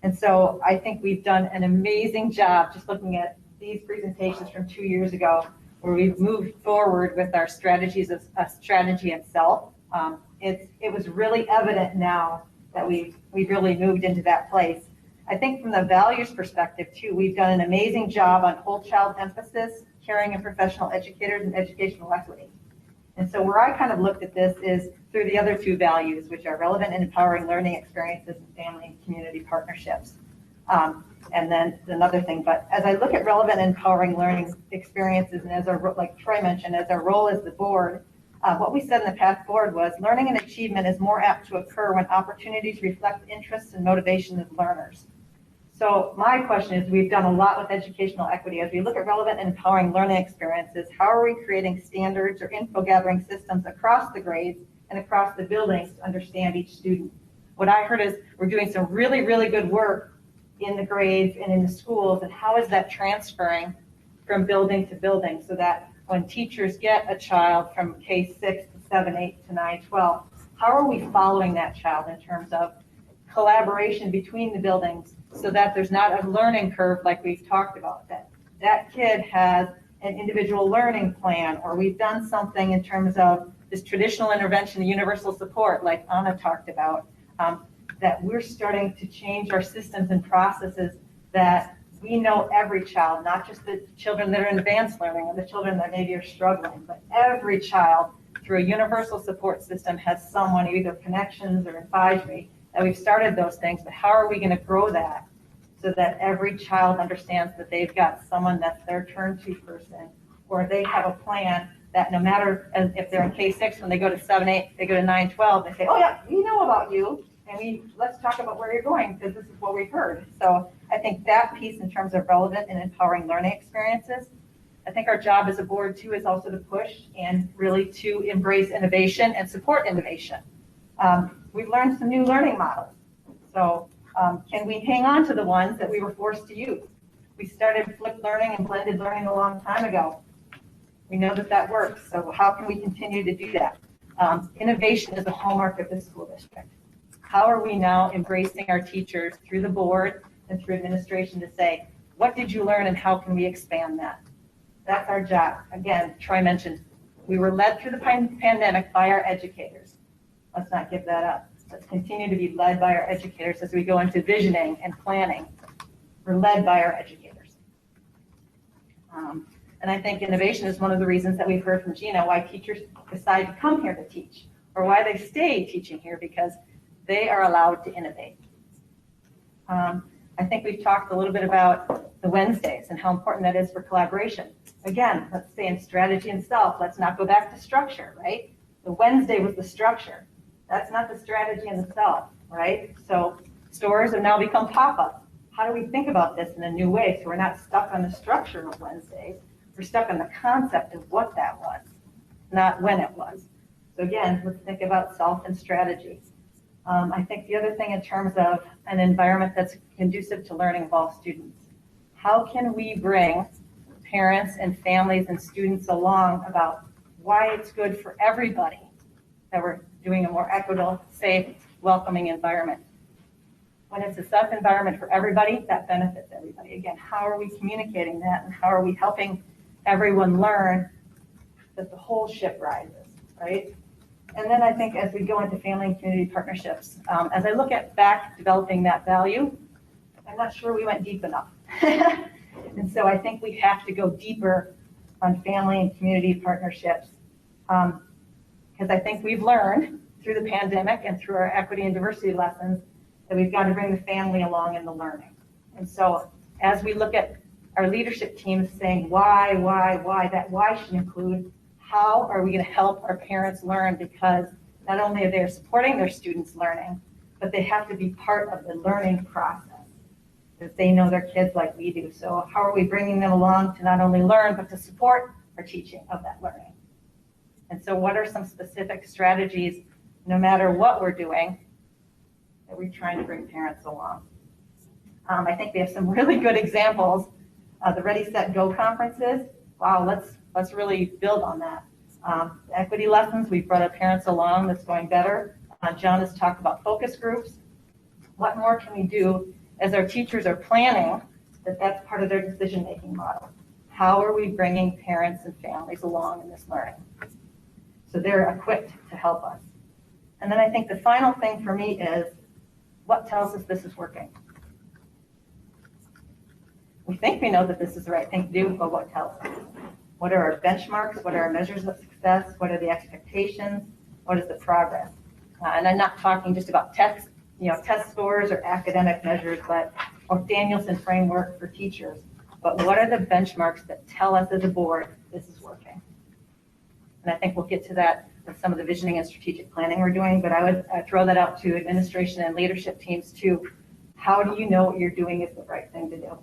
And so I think we've done an amazing job just looking at these presentations from 2 years ago, where we've moved forward with our strategies of strategy itself. It was really evident now that we've really moved into that place. I think from the values perspective too, we've done an amazing job on whole child emphasis, caring and professional educators, and educational equity. And so where I kind of looked at this is through the other 2 values, which are relevant and empowering learning experiences and family and community partnerships. And then another thing, but as I look at relevant and empowering learning experiences, and as like Troy mentioned, as our role as the board, what we said in the Path Forward was learning and achievement is more apt to occur when opportunities reflect interests and motivation of learners. So my question is, we've done a lot with educational equity. As we look at relevant and empowering learning experiences, how are we creating standards or info gathering systems across the grades and across the buildings to understand each student? What I heard is we're doing some really, really good work in the grades and in the schools, and how is that transferring from building to building so that when teachers get a child from K-6 to 7, 8 to 9, 12, how are we following that child in terms of collaboration between the buildings so that there's not a learning curve like we've talked about, that kid has an individual learning plan, or we've done something in terms of this traditional intervention, universal support like Anna talked about, that we're starting to change our systems and processes that we know every child, not just the children that are in advanced learning or the children that maybe are struggling, but every child through a universal support system has someone, either connections or advisory, that we've started those things, but how are we going to grow that so that every child understands that they've got someone that's their turn-to person, or they have a plan that no matter if they're in K-6, when they go to 7, 8, they go to 9, 12, they say, oh yeah, we know about you, and let's talk about where you're going, because this is what we've heard. So I think that piece in terms of relevant and empowering learning experiences, I think our job as a board too is also to push and really to embrace innovation and support innovation. We've learned some new learning models. So can we hang on to the ones that we were forced to use? We started flipped learning and blended learning a long time ago. We know that that works. So how can we continue to do that? Innovation is a hallmark of this school district. How are we now embracing our teachers through the board and through administration to say, what did you learn and how can we expand that? That's our job. Again, Troy mentioned, we were led through the pandemic by our educators. Let's not give that up. Let's continue to be led by our educators as we go into visioning and planning. We're led by our educators. And I think innovation is one of the reasons that we've heard from Gina why teachers decide to come here to teach, or why they stay teaching here, because they are allowed to innovate. I think we've talked a little bit about the Wednesdays and how important that is for collaboration. Again, let's stay in strategy and self. Let's not go back to structure, right? The Wednesday was the structure. That's not the strategy and the self, right? So stores have now become pop-ups. How do we think about this in a new way so we're not stuck on the structure of Wednesdays? We're stuck on the concept of what that was, not when it was. So again, let's think about self and strategy. I think the other thing in terms of an environment that's conducive to learning of all students, how can we bring parents and families and students along about why it's good for everybody that we're doing a more equitable, safe, welcoming environment? when it's a safe environment for everybody, that benefits everybody. Again, how are we communicating that and how are we helping everyone learn that the whole ship rises, right? And then I think as we go into family and community partnerships, as I look at back developing that value, I'm not sure we went deep enough. And so I think we have to go deeper on family and community partnerships. Because I think we've learned through the pandemic and through our equity and diversity lessons that we've got to bring the family along in the learning. And so as we look at our leadership teams saying why, that why should include how are we going to help our parents learn, because not only are they supporting their students' learning, but they have to be part of the learning process because they know their kids like we do. So how are we bringing them along to not only learn, but to support our teaching of that learning? And so what are some specific strategies, no matter what we're doing, that we're trying to bring parents along? I think we have some really good examples. The Ready, Set, Go conferences. Wow, let's really build on that. Equity lessons, we've brought our parents along, that's going better. John has talked about focus groups. What more can we do as our teachers are planning that's part of their decision-making model? How are we bringing parents and families along in this learning? So they're equipped to help us. And then I think the final thing for me is what tells us this is working? We think we know that this is the right thing to do, but what tells us? What are our benchmarks? What are our measures of success? What are the expectations? What is the progress? And I'm not talking just about test scores or academic measures, but or Danielson framework for teachers. But what are the benchmarks that tell us as a board this is working? And I think we'll get to that with some of the visioning and strategic planning we're doing, but I would throw that out to administration and leadership teams too. How do you know what you're doing is the right thing to do?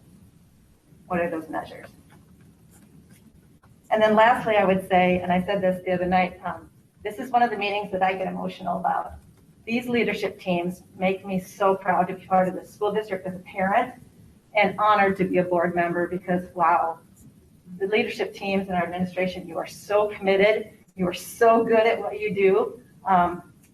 What are those measures? And then lastly, I would say, and I said this the other night, this is one of the meetings that I get emotional about. These leadership teams make me so proud to be part of the school district as a parent and honored to be a board member because, wow, the leadership teams and our administration, you are so committed. You are so good at what you do.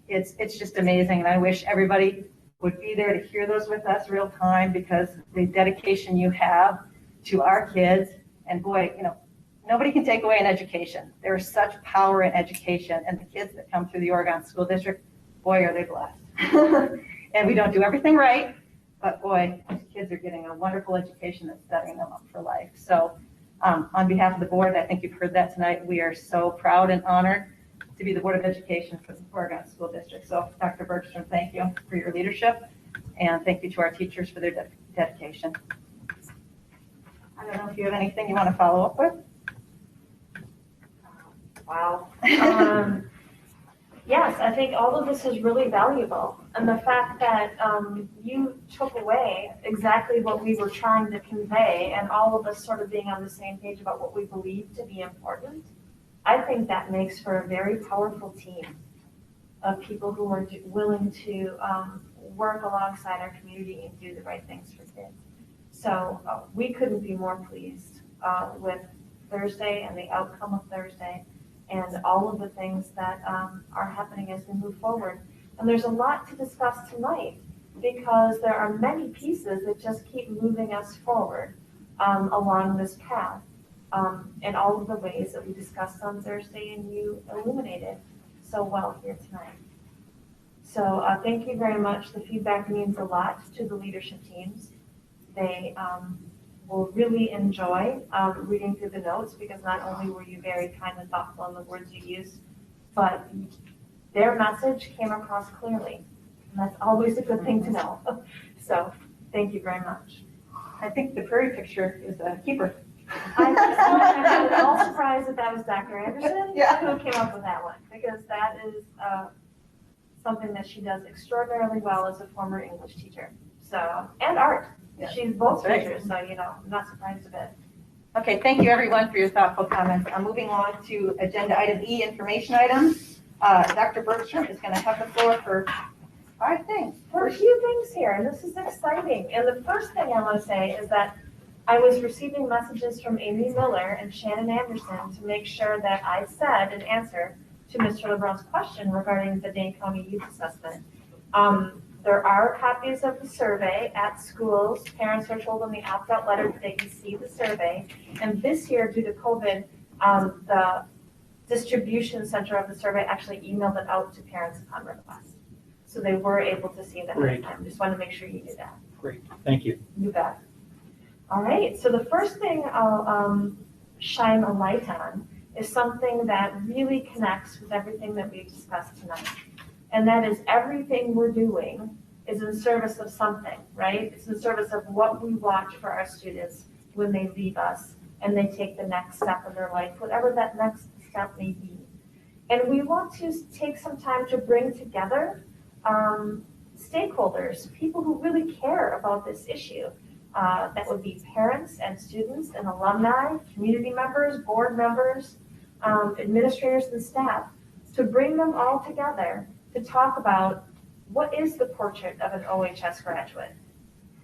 It's just amazing. And I wish everybody would be there to hear those with us real time because the dedication you have to our kids, and boy, nobody can take away an education. There is such power in education, and the kids that come through the Oregon School District, boy, are they blessed. And we don't do everything right, but boy, these kids are getting a wonderful education that's setting them up for life. So on behalf of the board, I think you've heard that tonight. We are so proud and honored to be the Board of Education for the Oregon School District. So Dr. Bergstrom, thank you for your leadership, and thank you to our teachers for their dedication. I don't know if you have anything you want to follow up with. Wow. Yes, I think all of this is really valuable. And the fact that you took away exactly what we were trying to convey and all of us sort of being on the same page about what we believe to be important, I think that makes for a very powerful team of people who are willing to work alongside our community and do the right things for kids. So we couldn't be more pleased with Thursday and the outcome of Thursday and all of the things that are happening as we move forward. And there's a lot to discuss tonight because there are many pieces that just keep moving us forward along this path in all of the ways that we discussed on Thursday and you illuminated so well here tonight. So thank you very much. The feedback means a lot to the leadership teams. They will really enjoy reading through the notes because not only were you very kind and thoughtful in the words you used, but their message came across clearly. And that's always a good thing to know. So thank you very much. I think the prairie picture is a keeper. I'm a little surprised that was Dr. Anderson Yeah. who came up with that one because that is something that she does extraordinarily well as a former English teacher. So, and art. Yeah, She's both that's right. teachers, so I'm not surprised a bit. Okay, thank you everyone for your thoughtful comments. I'm moving on to agenda item E, information items. Dr. Bergstrom is going to have the floor for 5 things. There are a few things here, and this is exciting. And the first thing I want to say is that I was receiving messages from Amy Miller and Shannon Anderson to make sure that I said an answer to Mr. LeBron's question regarding the Dane County Youth Assessment. There are copies of the survey at schools. Parents are told in the opt-out letter that they can see the survey. And this year, due to COVID, the distribution center of the survey actually emailed it out to parents upon request. So they were able to see that. Great. I just want to make sure you knew that. Great, thank you. You bet. All right, so the first thing I'll shine a light on is something that really connects with everything that we've discussed tonight. And that is everything we're doing is in service of something, right? It's in service of what we watch for our students when they leave us and they take the next step in their life, whatever that next step may be. And we want to take some time to bring together stakeholders, people who really care about this issue. That would be parents and students and alumni, community members, board members, administrators and staff, to bring them all together to talk about what is the portrait of an OHS graduate?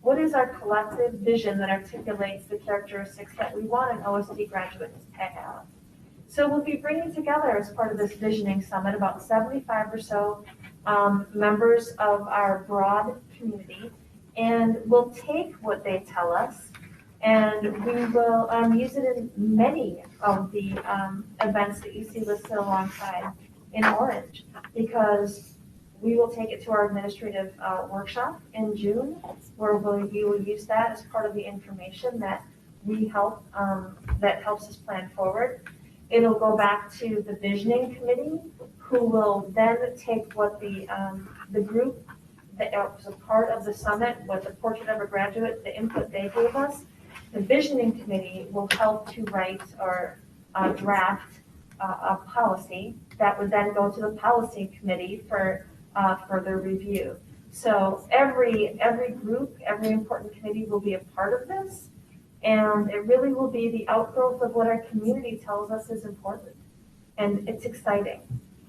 What is our collective vision that articulates the characteristics that we want an OSD graduate to have? So we'll be bringing together, as part of this visioning summit, about 75 or so members of our broad community, and we'll take what they tell us and we will use it in many of the events that you see listed alongside in orange, because we will take it to our administrative workshop in June, where we will use that as part of the information that we help, that helps us plan forward. It'll go back to the visioning committee, who will then take what the group that was a part of the summit, what the portrait of a graduate, the input they gave us. The visioning committee will help to write or draft a policy that would then go to the policy committee for further review. So every group, every important committee will be a part of this, and it really will be the outgrowth of what our community tells us is important. And it's exciting,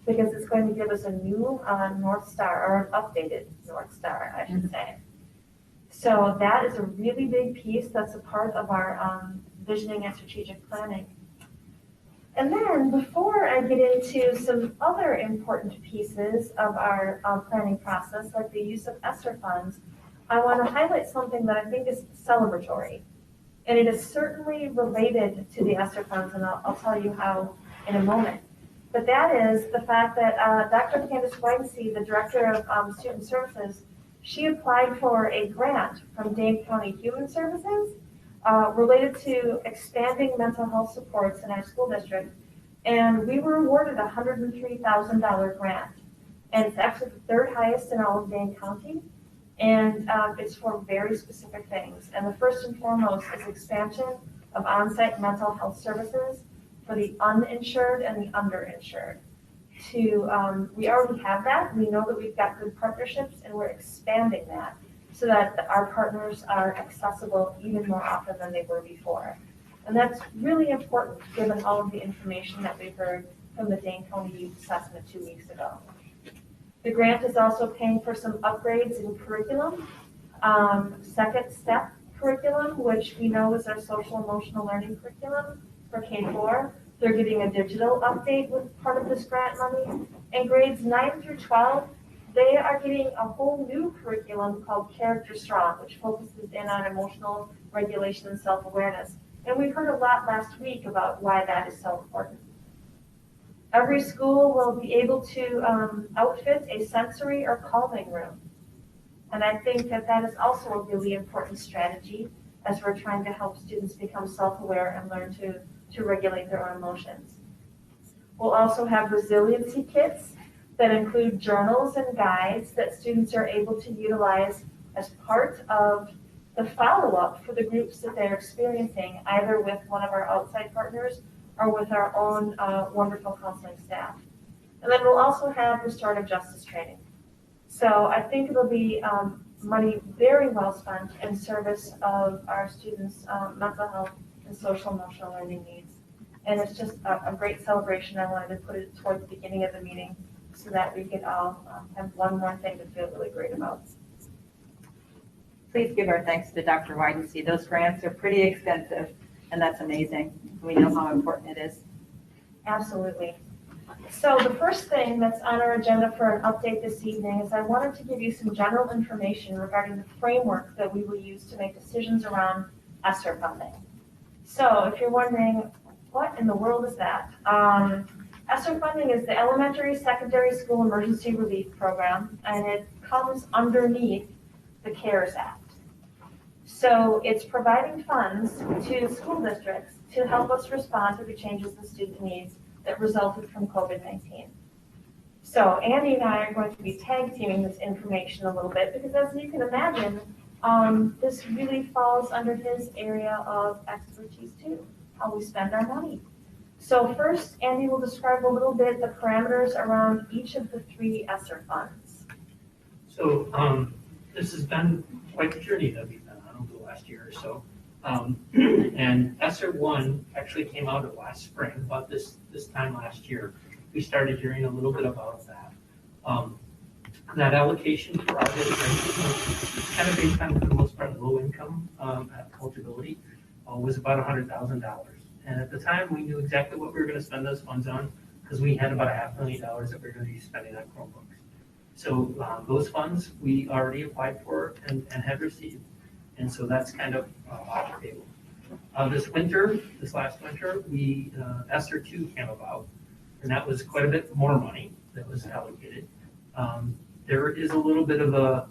because it's going to give us a new North Star, or an updated North Star, I should say. So that is a really big piece that's a part of our visioning and strategic planning. And then before I get into some other important pieces of our planning process, like the use of ESSER funds, I want to highlight something that I think is celebratory. And it is certainly related to the ESSER funds, and I'll tell you how in a moment. But that is the fact that Dr. Candace Weinsey, the Director of Student Services, she applied for a grant from Dane County Human Services related to expanding mental health supports in our school district. And we were awarded a $103,000 grant. And it's actually the third highest in all of Dane County. And it's for very specific things. And the first and foremost is expansion of on-site mental health services for the uninsured and the underinsured. We already have that. We know that we've got good partnerships, and we're expanding that so that our partners are accessible even more often than they were before. And that's really important given all of the information that we heard from the Dane County Youth Assessment 2 weeks ago. The grant is also paying for some upgrades in curriculum. Second step curriculum, which we know is our social emotional learning curriculum for K-4. They're getting a digital update with part of this grant money. And grades 9 through 12, they are getting a whole new curriculum called Character Strong, which focuses in on emotional regulation and self-awareness. And we heard a lot last week about why that is so important. Every school will be able to outfit a sensory or calming room. And I think that that is also a really important strategy as we're trying to help students become self-aware and learn to regulate their own emotions. We'll also have resiliency kits that include journals and guides that students are able to utilize as part of the follow-up for the groups that they're experiencing, either with one of our outside partners or with our own wonderful counseling staff. And then we'll also have restorative justice training. So I think it'll be money very well spent in service of our students' mental health and social emotional learning needs. And it's just a great celebration. I wanted to put it toward the beginning of the meeting so that we could all have one more thing to feel really great about. Please give our thanks to Dr. Weidenstein. Those grants are pretty expensive, and that's amazing. We know how important it is. Absolutely. So the first thing that's on our agenda for an update this evening is I wanted to give you some general information regarding the framework that we will use to make decisions around ESSER funding. So if you're wondering, what in the world is that? ESSER funding is the Elementary Secondary School Emergency Relief Program, and it comes underneath the CARES Act. So it's providing funds to school districts to help us respond to the changes in student needs that resulted from COVID-19. So Andy and I are going to be tag teaming this information a little bit because, as you can imagine, this really falls under his area of expertise too, how we spend our money. So first, Andy will describe a little bit the parameters around each of the 3 ESSER funds. So this has been quite the journey that we've been on over the last year or so. And ESSER 1 actually came out of last spring, about this time last year. We started hearing a little bit about that. That allocation for our district, kind of based on, for the most part, low income eligibility, was about $100,000. And at the time, we knew exactly what we were going to spend those funds on because we had about $500,000 that we were going to be spending on Chromebooks. So those funds we already applied for and had received. And so that's kind of off the table. This last winter, ESSER 2 came about, and that was quite a bit more money that was allocated. There is a little bit of a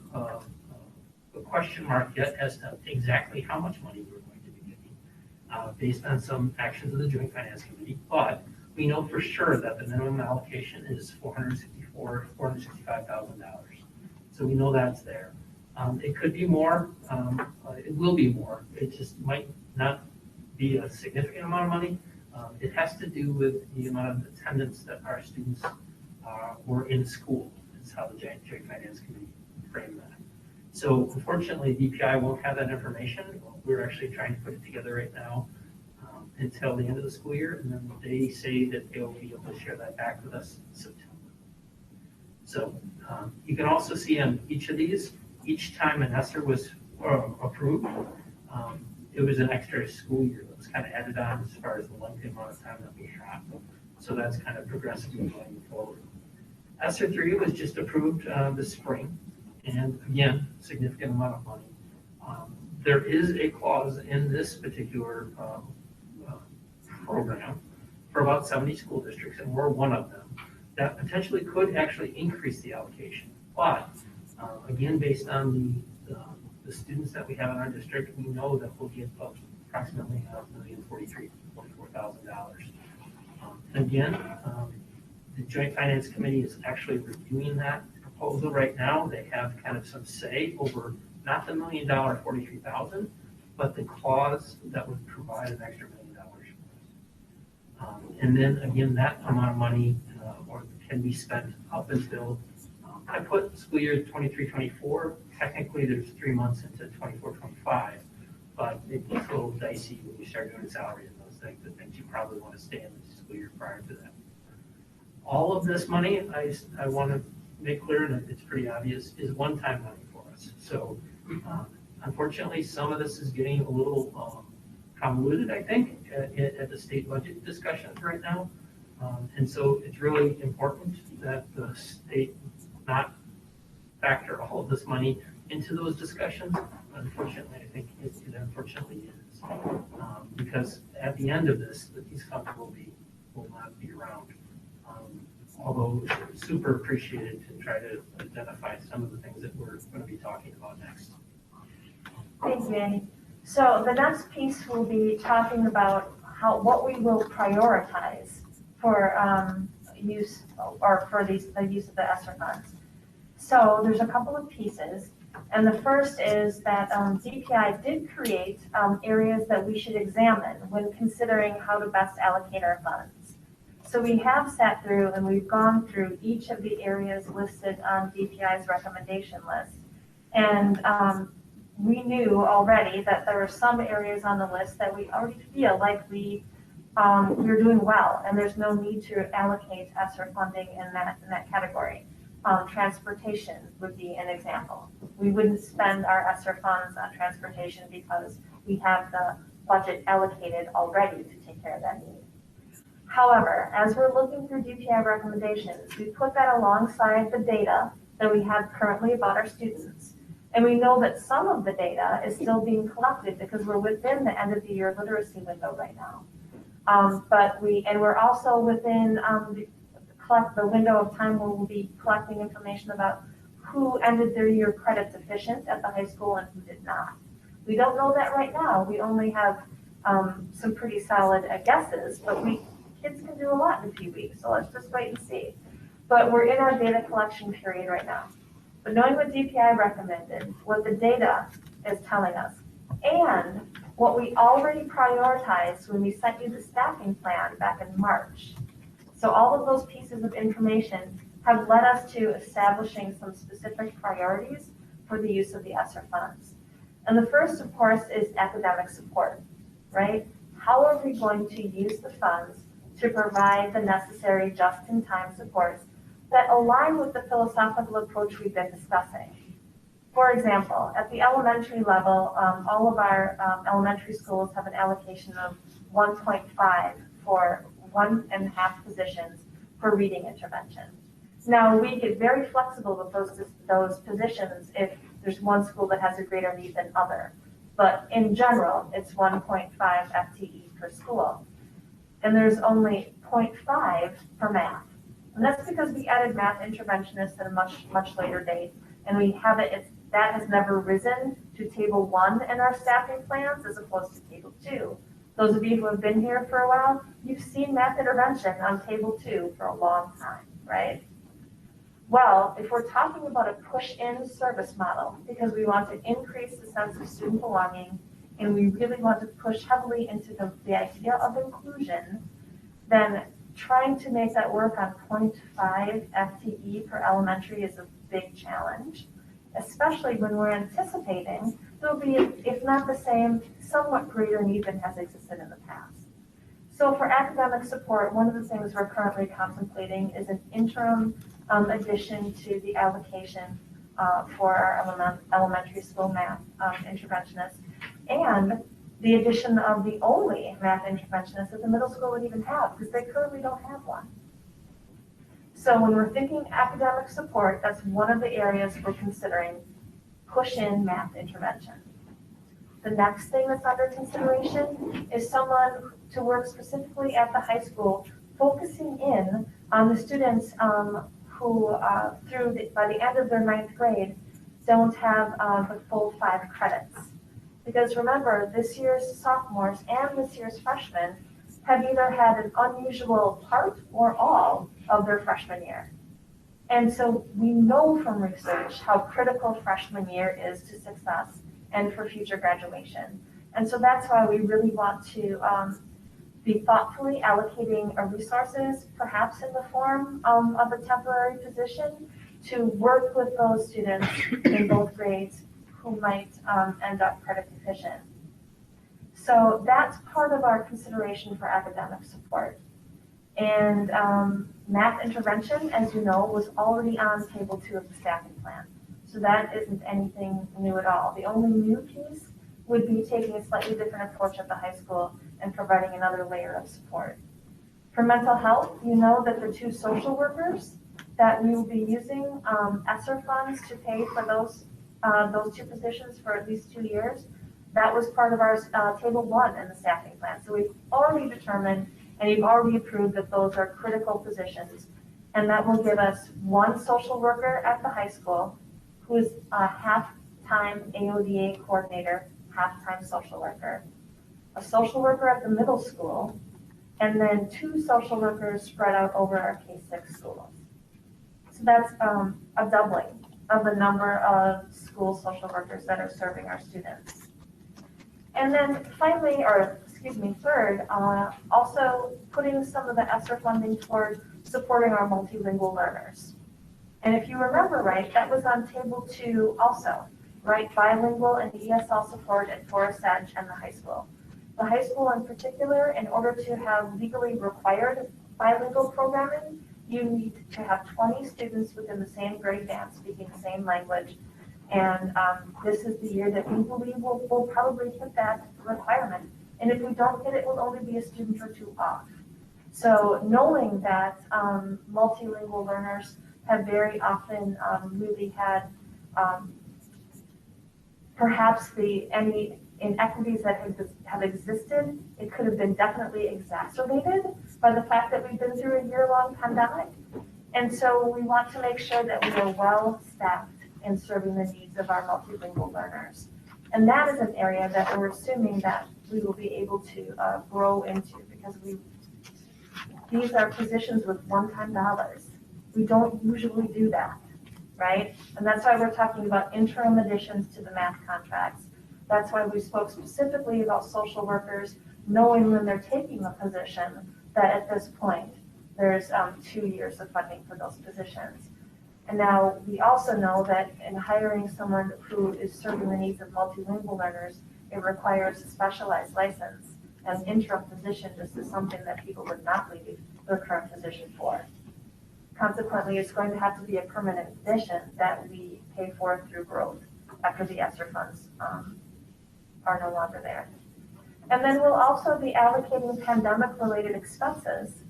question mark yet as to exactly how much money we're going to be getting based on some actions of the Joint Finance Committee. But we know for sure that the minimum allocation is $465,000. So we know that's there. It could be more. It will be more. It just might not be a significant amount of money. It has to do with the amount of attendance that our students were in school. Is how the Joint Finance Committee framed that. So unfortunately, DPI won't have that information. We're actually trying to put it together right now until the end of the school year, and then they say that they'll be able to share that back with us in September. So you can also see on each of these, each time an ESSER was approved, it was an extra school year that was kind of added on as far as the lengthy amount of time that we have. So that's kind of progressively going forward. ESSER 3 was just approved this spring, and again, significant amount of money. There is a clause in this particular program for about 70 school districts, and we're one of them, that potentially could actually increase the allocation. But again, based on the students that we have in our district, we know that we'll get approximately $1,044,000. Again, the Joint Finance Committee is actually reviewing that proposal right now. They have kind of some say over not the $1,043,000, but the clause that would provide an extra $1 million. And then again, that amount of money can be spent up until I put school year 23-24. Technically, there's 3 months into 24-25, but it gets a little dicey when you start doing salary and those things. The things you probably want to stay in the school year prior to that. All of this money, I want to make clear, and it's pretty obvious, is one-time money for us. So unfortunately, some of this is getting a little convoluted, I think, at the state budget discussions right now. And so it's really important that the state not factor all of this money into those discussions. Unfortunately, I think it unfortunately is. Because at the end of this, these funds will not be around. Although super appreciated to try to identify some of the things that we're going to be talking about next. Thanks, Andy. So the next piece will be talking about what we will prioritize for use or for the use of the ESSER funds. So there's a couple of pieces, and the first is that DPI did create areas that we should examine when considering how to best allocate our funds. So we have sat through and we've gone through each of the areas listed on DPI's recommendation list. And we knew already that there are some areas on the list that we already feel like we're doing well, and there's no need to allocate ESSER funding in that category. Transportation would be an example. We wouldn't spend our ESSER funds on transportation because we have the budget allocated already to take care of that need. However, as we're looking through DPI recommendations, we put that alongside the data that we have currently about our students. And we know that some of the data is still being collected because we're within the end of the year literacy window right now. We're also within the window of time where we'll be collecting information about who ended their year credit deficient at the high school and who did not. We don't know that right now. We only have some pretty solid guesses, but kids can do a lot in a few weeks, so let's just wait and see. But we're in our data collection period right now. But knowing what DPI recommended, what the data is telling us, and what we already prioritized when we sent you the staffing plan back in March. So all of those pieces of information have led us to establishing some specific priorities for the use of the ESSER funds. And the first, of course, is academic support, right? How are we going to use the funds to provide the necessary just-in-time supports that align with the philosophical approach we've been discussing? For example, at the elementary level, all of our elementary schools have an allocation of 1.5 for 1.5 positions for reading intervention. Now, we get very flexible with those positions if there's one school that has a greater need than other. But in general, it's 1.5 FTE per school. And there's only 0.5 for math. And that's because we added math interventionists at a much later date. And we have that has never risen to table 1 in our staffing plans as opposed to table 2. Those of you who have been here for a while, you've seen math intervention on table 2 for a long time, right? Well, if we're talking about a push-in service model, because we want to increase the sense of student belonging, and we really want to push heavily into the idea of inclusion, then trying to make that work on 0.5 FTE per elementary is a big challenge, especially when we're anticipating there'll be, if not the same, somewhat greater need than has existed in the past. So for academic support, one of the things we're currently contemplating is an interim addition to the allocation for our elementary school math interventionist, and the addition of the only math interventionist that the middle school would even have, because they currently don't have one. So when we're thinking academic support, that's one of the areas we're considering push-in math intervention. The next thing that's under consideration is someone to work specifically at the high school, focusing in on the students who, by the end of their 9th grade, don't have the full 5 credits. Because remember, this year's sophomores and this year's freshmen have either had an unusual part or all of their freshman year. And so we know from research how critical freshman year is to success and for future graduation. And so that's why we really want to be thoughtfully allocating resources, perhaps in the form of a temporary position, to work with those students in both grades who might end up credit deficient. So that's part of our consideration for academic support. And math intervention, as you know, was already on table 2 of the staffing plan. So that isn't anything new at all. The only new piece would be taking a slightly different approach at the high school and providing another layer of support. For mental health, you know that the 2 social workers that we will be using ESSER funds to pay for those 2 positions for at least 2 years, that was part of our table 1 in the staffing plan. So we've already determined and you've already approved that those are critical positions. And that will give us 1 social worker at the high school who is a half-time AODA coordinator, half-time social worker, a social worker at the middle school, and then 2 social workers spread out over our K-6 schools. So that's a doubling of the number of school social workers that are serving our students. And then finally, third, also putting some of the ESSER funding toward supporting our multilingual learners. And if you remember right, that was on table 2 also, right? Bilingual and ESL support at Forest Edge and the high school. The high school in particular, in order to have legally required bilingual programming, you need to have 20 students within the same grade band speaking the same language. And this is the year that we believe we'll probably hit that requirement. And if we don't hit it, we'll only be a student or 2 off. So knowing that multilingual learners have very often really had perhaps any inequities that have existed, it could have been definitely exacerbated by the fact that we've been through a year-long pandemic. And so we want to make sure that we are well-staffed in serving the needs of our multilingual learners. And that is an area that we're assuming that we will be able to grow into, because these are positions with one-time dollars. We don't usually do that, right? And that's why we're talking about interim additions to the math contracts. That's why we spoke specifically about social workers, knowing when they're taking a position that at this point, there's 2 years of funding for those positions. And now we also know that in hiring someone who is serving the needs of multilingual learners, it requires a specialized license. An interim position just is something that people would not leave their current position for. Consequently, it's going to have to be a permanent addition that we pay for through growth after the ESSER funds are no longer there. And then we'll also be allocating pandemic-related expenses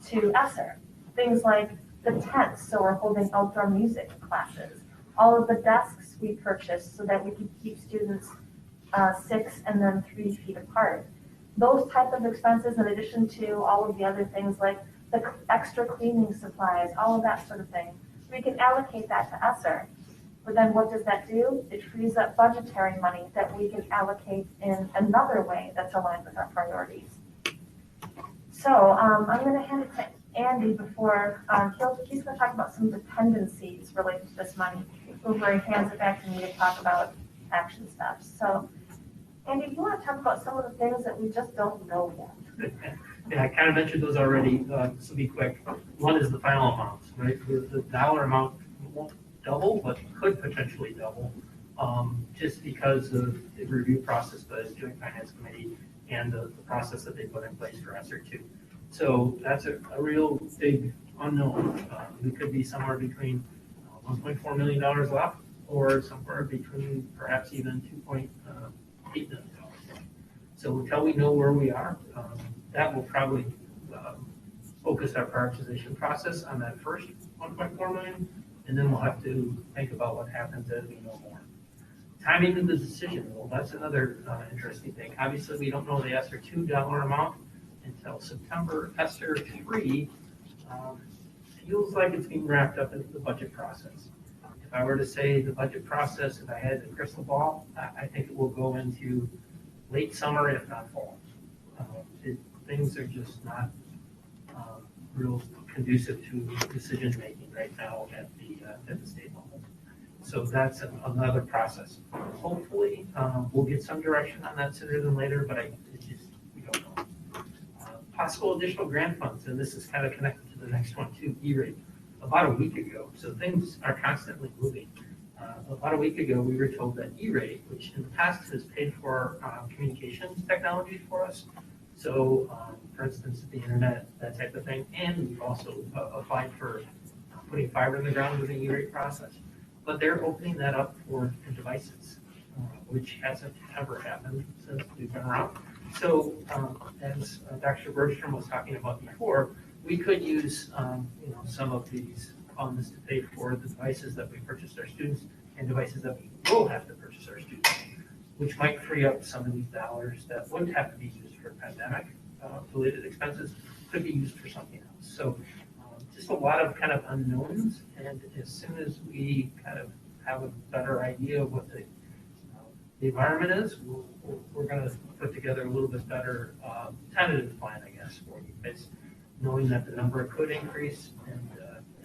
to ESSER. Things like the tents, so we're holding outdoor music classes, all of the desks we purchased so that we can keep students 6 and then 3 feet apart. Those type of expenses, in addition to all of the other things like the extra cleaning supplies, all of that sort of thing, we can allocate that to ESSER. But then what does that do? It frees up budgetary money that we can allocate in another way that's aligned with our priorities. So I'm going to hand it to Andy before he's going to talk about some dependencies related to this money before he hands it back to me to talk about action steps. So Andy, do you want to talk about some of the things that we just don't know yet? Yeah, I kind of mentioned those already. This will be quick. One is the final amounts, right? The dollar amount won't double, but could potentially double, just because of the review process by the Joint Finance Committee and the process that they put in place for ESSER 2. So that's a real big unknown. We could be somewhere between $1.4 million left, or somewhere between perhaps even $2.8 million. So until we know where we are, that will probably focus our prioritization process on that first 1.4 million, and then we'll have to think about what happens as we know more. Timing of the decision, well, that's another interesting thing. Obviously, we don't know the ESSER 2 dollar amount until September. ESSER 3 feels like it's being wrapped up into the budget process. If I were to say the budget process, if I had the crystal ball, I think it will go into late summer, if not fall. Things are just not real conducive to decision-making right now at the state level. So that's another process. Hopefully, we'll get some direction on that sooner than later, but we don't know. Possible additional grant funds, and this is kind of connected to the next one too, E-rate. About a week ago, so things are constantly moving. About a week ago, we were told that E-rate, which in the past has paid for communications technology for us, so for instance, the internet, that type of thing, and we've also applied for putting fiber in the ground with the E-rate process. But they're opening that up for devices, which hasn't ever happened since we've been around. So as Dr. Bergstrom was talking about before, we could use some of these funds to pay for the devices that we purchase our students and devices that we will have to purchase our students, which might free up some of these dollars that wouldn't have to be used for pandemic related expenses, could be used for something else. So just a lot of kind of unknowns, and as soon as we kind of have a better idea of what the environment is, we're going to put together a little bit better tentative plan, I guess, for you guys, knowing that the number could increase,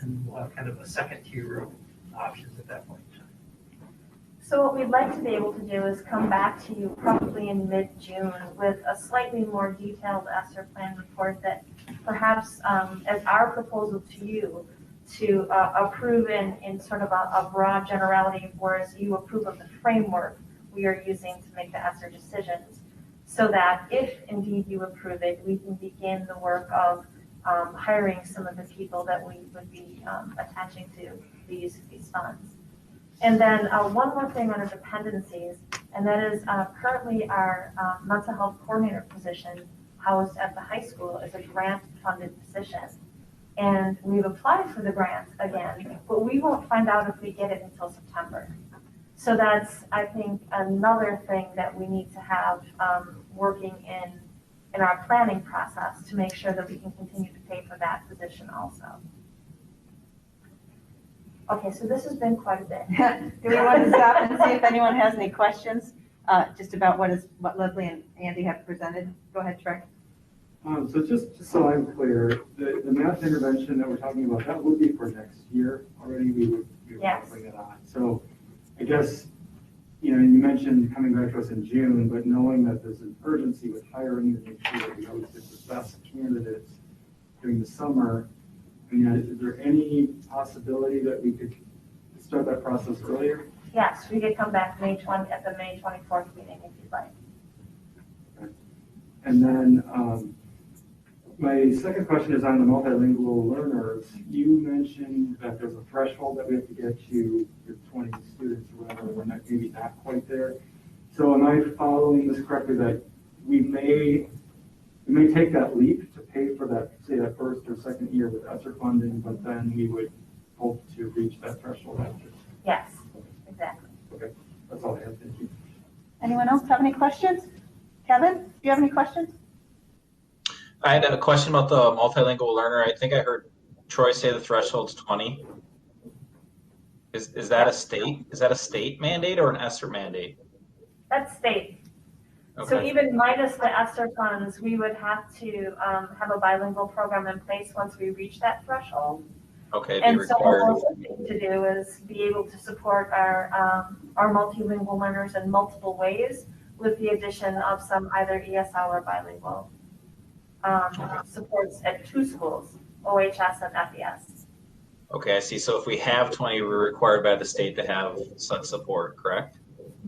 and we'll have kind of a second tier of options at that point in time. So what we'd like to be able to do is come back to you probably in mid-June with a slightly more detailed ESSER plan report that perhaps as our proposal to you to approve in sort of a broad generality, whereas you approve of the framework we are using to make the ESSER decisions, so that if indeed you approve it, we can begin the work of hiring some of the people that we would be attaching to the use of these funds. And then one more thing on our dependencies, and that is currently our mental health coordinator position housed at the high school is a grant-funded position. And we've applied for the grant again, but we won't find out if we get it until September. So that's, I think, another thing that we need to have working in our planning process to make sure that we can continue to pay for that position also. Okay, so this has been quite a bit. Do we want to stop and see if anyone has any questions just about what Leslie and Andy have presented? Go ahead, Trey. So just so I'm clear, the math intervention that we're talking about, that would be for next year already, we would Yes. bring it on. So I guess, you mentioned coming back to us in June, but knowing that there's an urgency with hiring to make sure that we always get the best candidates during the summer, I mean, is there any possibility that we could start that process earlier? Yes, we could come back at the May 24th meeting if you'd like. And then my second question is on the multilingual learners. You mentioned that there's a threshold that we have to get to your 20 students or whatever, we're not, maybe not quite there. So am I following this correctly that we may take that leap to pay for that, say that first or second year with ESSER funding, but then we would hope to reach that threshold after? Yes, exactly. Okay, that's all I have, thank you. Anyone else have any questions? Kevin, do you have any questions? I had a question about the multilingual learner. I think I heard Troy say the threshold's 20. Is that a state mandate or an ESSER mandate? That's state. Okay. So even minus the ESSER funds, we would have to have a bilingual program in place once we reach that threshold. Okay. And so what we're looking to do is be able to support our multilingual learners in multiple ways with the addition of some either ESL or bilingual supports at 2 schools, OHS and FES. Okay, I see. So if we have 20, we're required by the state to have such support, correct?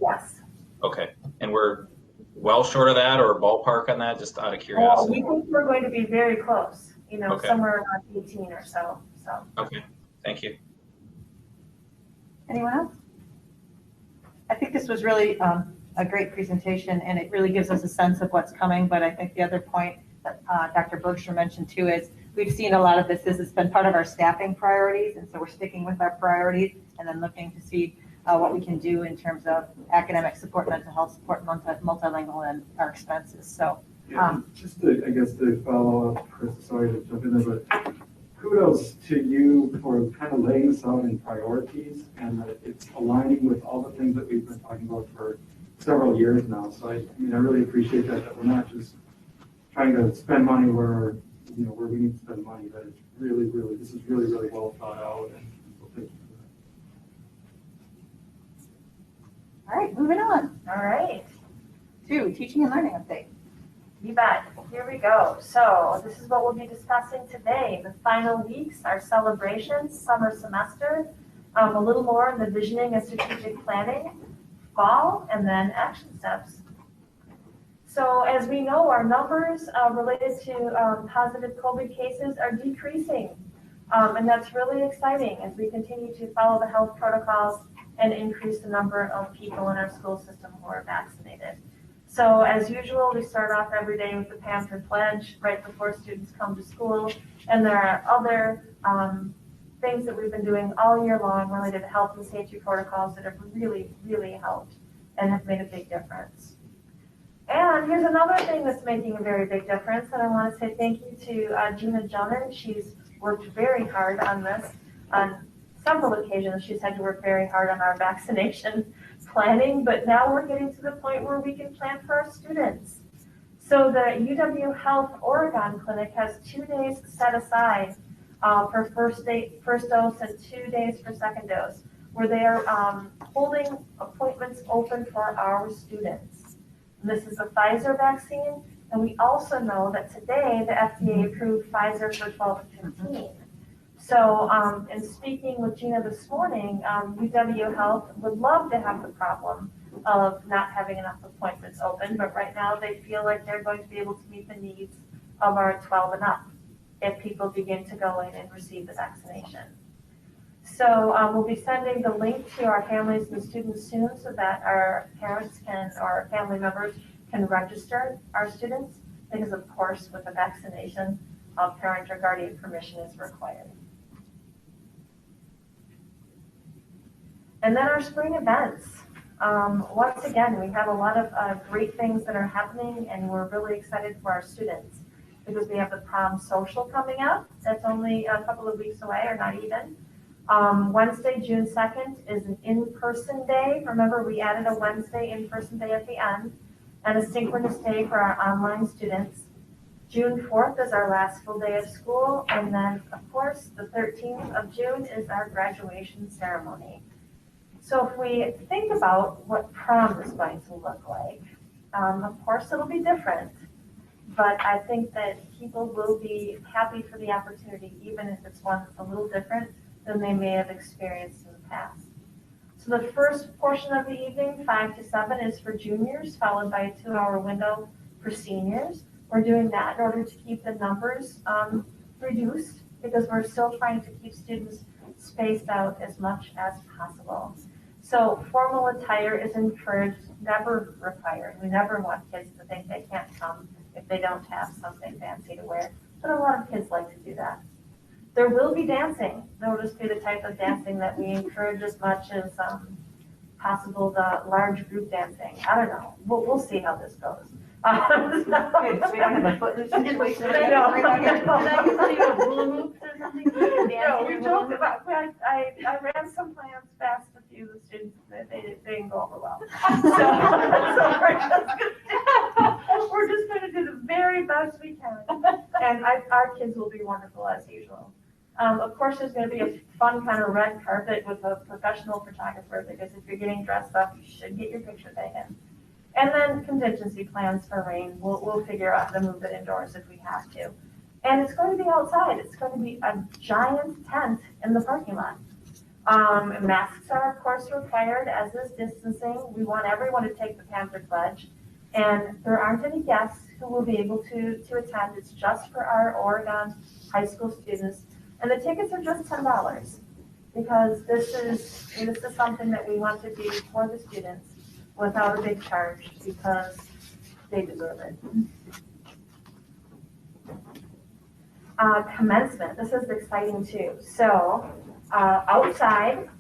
Yes. Okay. And we're well short of that or ballpark on that, just out of Well, curiosity? we think we're going to be very close, Okay. somewhere around 18 or so. Okay, thank you. Anyone else? I think this was really a great presentation, and it really gives us a sense of what's coming. But I think the other point that Dr. Bergster mentioned too is we've seen a lot of this. This has been part of our staffing priorities, and so we're sticking with our priorities and then looking to see what we can do in terms of academic support, mental health support, multilingual, and our expenses. So Yeah, just I guess to follow up, Chris, sorry to jump in there, but kudos to you for kind of laying this out in priorities and that it's aligning with all the things that we've been talking about for several years now. So I really appreciate that we're not just trying to spend money where we need to spend money, that it's really, this is really, really well thought out, and we'll thank you for that. all right, moving on All right. to teaching and learning update. You bet. Here we go. So this is what we'll be discussing today. The final weeks, our celebrations, summer semester, a little more in the visioning and strategic planning, fall, and then action steps. So as we know, our numbers related to positive COVID cases are decreasing. And that's really exciting as we continue to follow the health protocols and increase the number of people in our school system who are vaccinated. So as usual, we start off every day with the Panther Pledge right before students come to school. And there are other things that we've been doing all year long related to health and safety protocols that have really, really helped and have made a big difference. And here's another thing that's making a very big difference. And I want to say thank you to Gina Jonan. She's worked very hard on this. On several occasions, she's had to work very hard on our vaccination planning, but now we're getting to the point where we can plan for our students. So the UW Health Oregon Clinic has 2 days set aside for first dose and 2 days for second dose, where they are holding appointments open for our students. This is a Pfizer vaccine, and we also know that today the FDA approved Pfizer for 12 and 15. So in speaking with Gina this morning, UW Health would love to have the problem of not having enough appointments open, but right now they feel like they're going to be able to meet the needs of our 12 and up if people begin to go in and receive the vaccination. So we'll be sending the link to our families and students soon so that our parents can, or family members can register our students. because of course with the vaccination, parent or guardian permission is required. And then our spring events. Once again, we have a lot of great things that are happening, and we're really excited for our students because we have the prom social coming up. That's only a couple of weeks away, or not even. Wednesday, June 2nd is an in-person day. Remember, we added a Wednesday in-person day at the end, and a synchronous day for our online students. June 4th is our last full day of school, and then, of course, the 13th of June is our graduation ceremony. So if we think about what prom is going to look like, of course it'll be different, but I think that people will be happy for the opportunity, even if it's one that's a little different than they may have experienced in the past. So the first portion of the evening, 5 to 7, is for juniors, followed by a 2-hour window for seniors. We're doing that in order to keep the numbers reduced, because we're still trying to keep students spaced out as much as possible. So formal attire is encouraged, never required. We never want kids to think they can't come if they don't have something fancy to wear, but a lot of kids like to do that. There will be dancing. There will just be the type of dancing that we encourage as much as possible, the large group dancing. I don't know. We'll see how this goes. We don't have a foot in the situation. No, we joked about, I ran some plans past a few of the students, and they didn't go over well. So we're just gonna do the very best we can. And our kids will be wonderful as usual. Of course, there's gonna be a fun kind of red carpet with a professional photographer, because if you're getting dressed up, you should get your picture taken. And then contingency plans for rain. We'll figure out how to move it indoors if we have to. And it's going to be outside. It's going to be a giant tent in the parking lot. Masks are, of course, required, as is distancing. We want everyone to take the Panther Pledge. And there aren't any guests who will be able to attend. It's just for our Oregon high school students. And the tickets are just $10, because this is something that we want to do for the students without a big charge, because they deserve it. Commencement, this is exciting too. So outside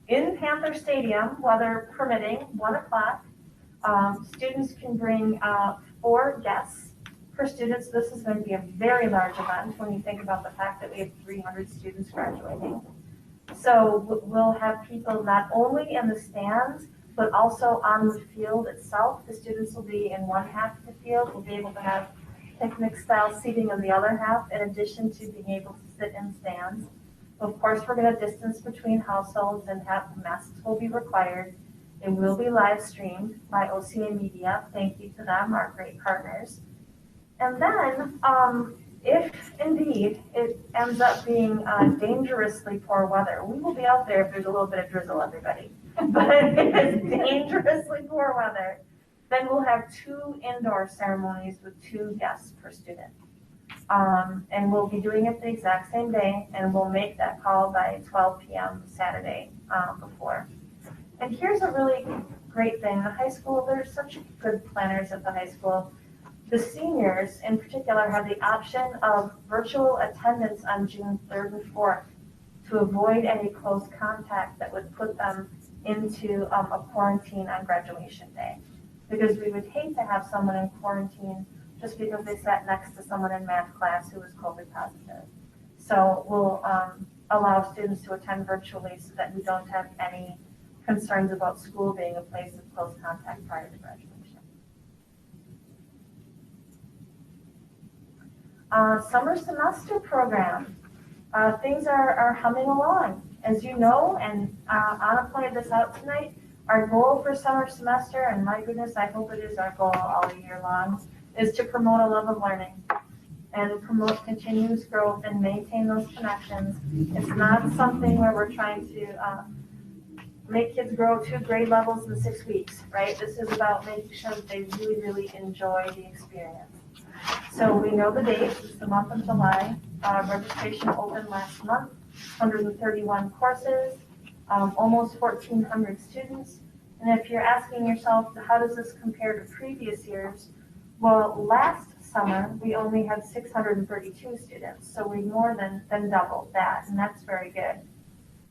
in Panther Stadium, weather permitting, 1 o'clock, students can bring 4 guests per student. So this is going to be a very large event when you think about the fact that we have 300 students graduating. So we'll have people not only in the stands, but also on the field itself. The students will be in one half of the field. We'll be able to have picnic-style seating in the other half, in addition to being able to sit in stands. Of course, we're going to distance between households, and masks will be required. It will be live streamed by OCA Media. Thank you to them, our great partners. And then, if indeed it ends up being dangerously poor weather, we will be out there if there's a little bit of drizzle, everybody. But if it's dangerously poor weather, then we'll have 2 indoor ceremonies with 2 guests per student. And we'll be doing it the exact same day, and we'll make that call by 12 p.m. Saturday before. And here's a really great thing. The high school, there's such good planners at the high school. The seniors in particular have the option of virtual attendance on June 3rd and 4th to avoid any close contact that would put them into a quarantine on graduation day. Because we would hate to have someone in quarantine just because they sat next to someone in math class who was COVID positive. So we'll allow students to attend virtually so that we don't have any concerns about school being a place of close contact prior to graduation. Summer semester program. Things are humming along. As you know, and Anna pointed this out tonight, our goal for summer semester, and my goodness, I hope it is our goal all year long, is to promote a love of learning and promote continuous growth and maintain those connections. It's not something where we're trying to make kids grow 2 grade levels in 6 weeks, right? This is about making sure that they really, really enjoy the experience. So we know the dates. It's the month of July. Registration opened last month, 131 courses, almost 1,400 students. And if you're asking yourself, how does this compare to previous years? Well, last summer, we only had 632 students, so we more than doubled that, and that's very good.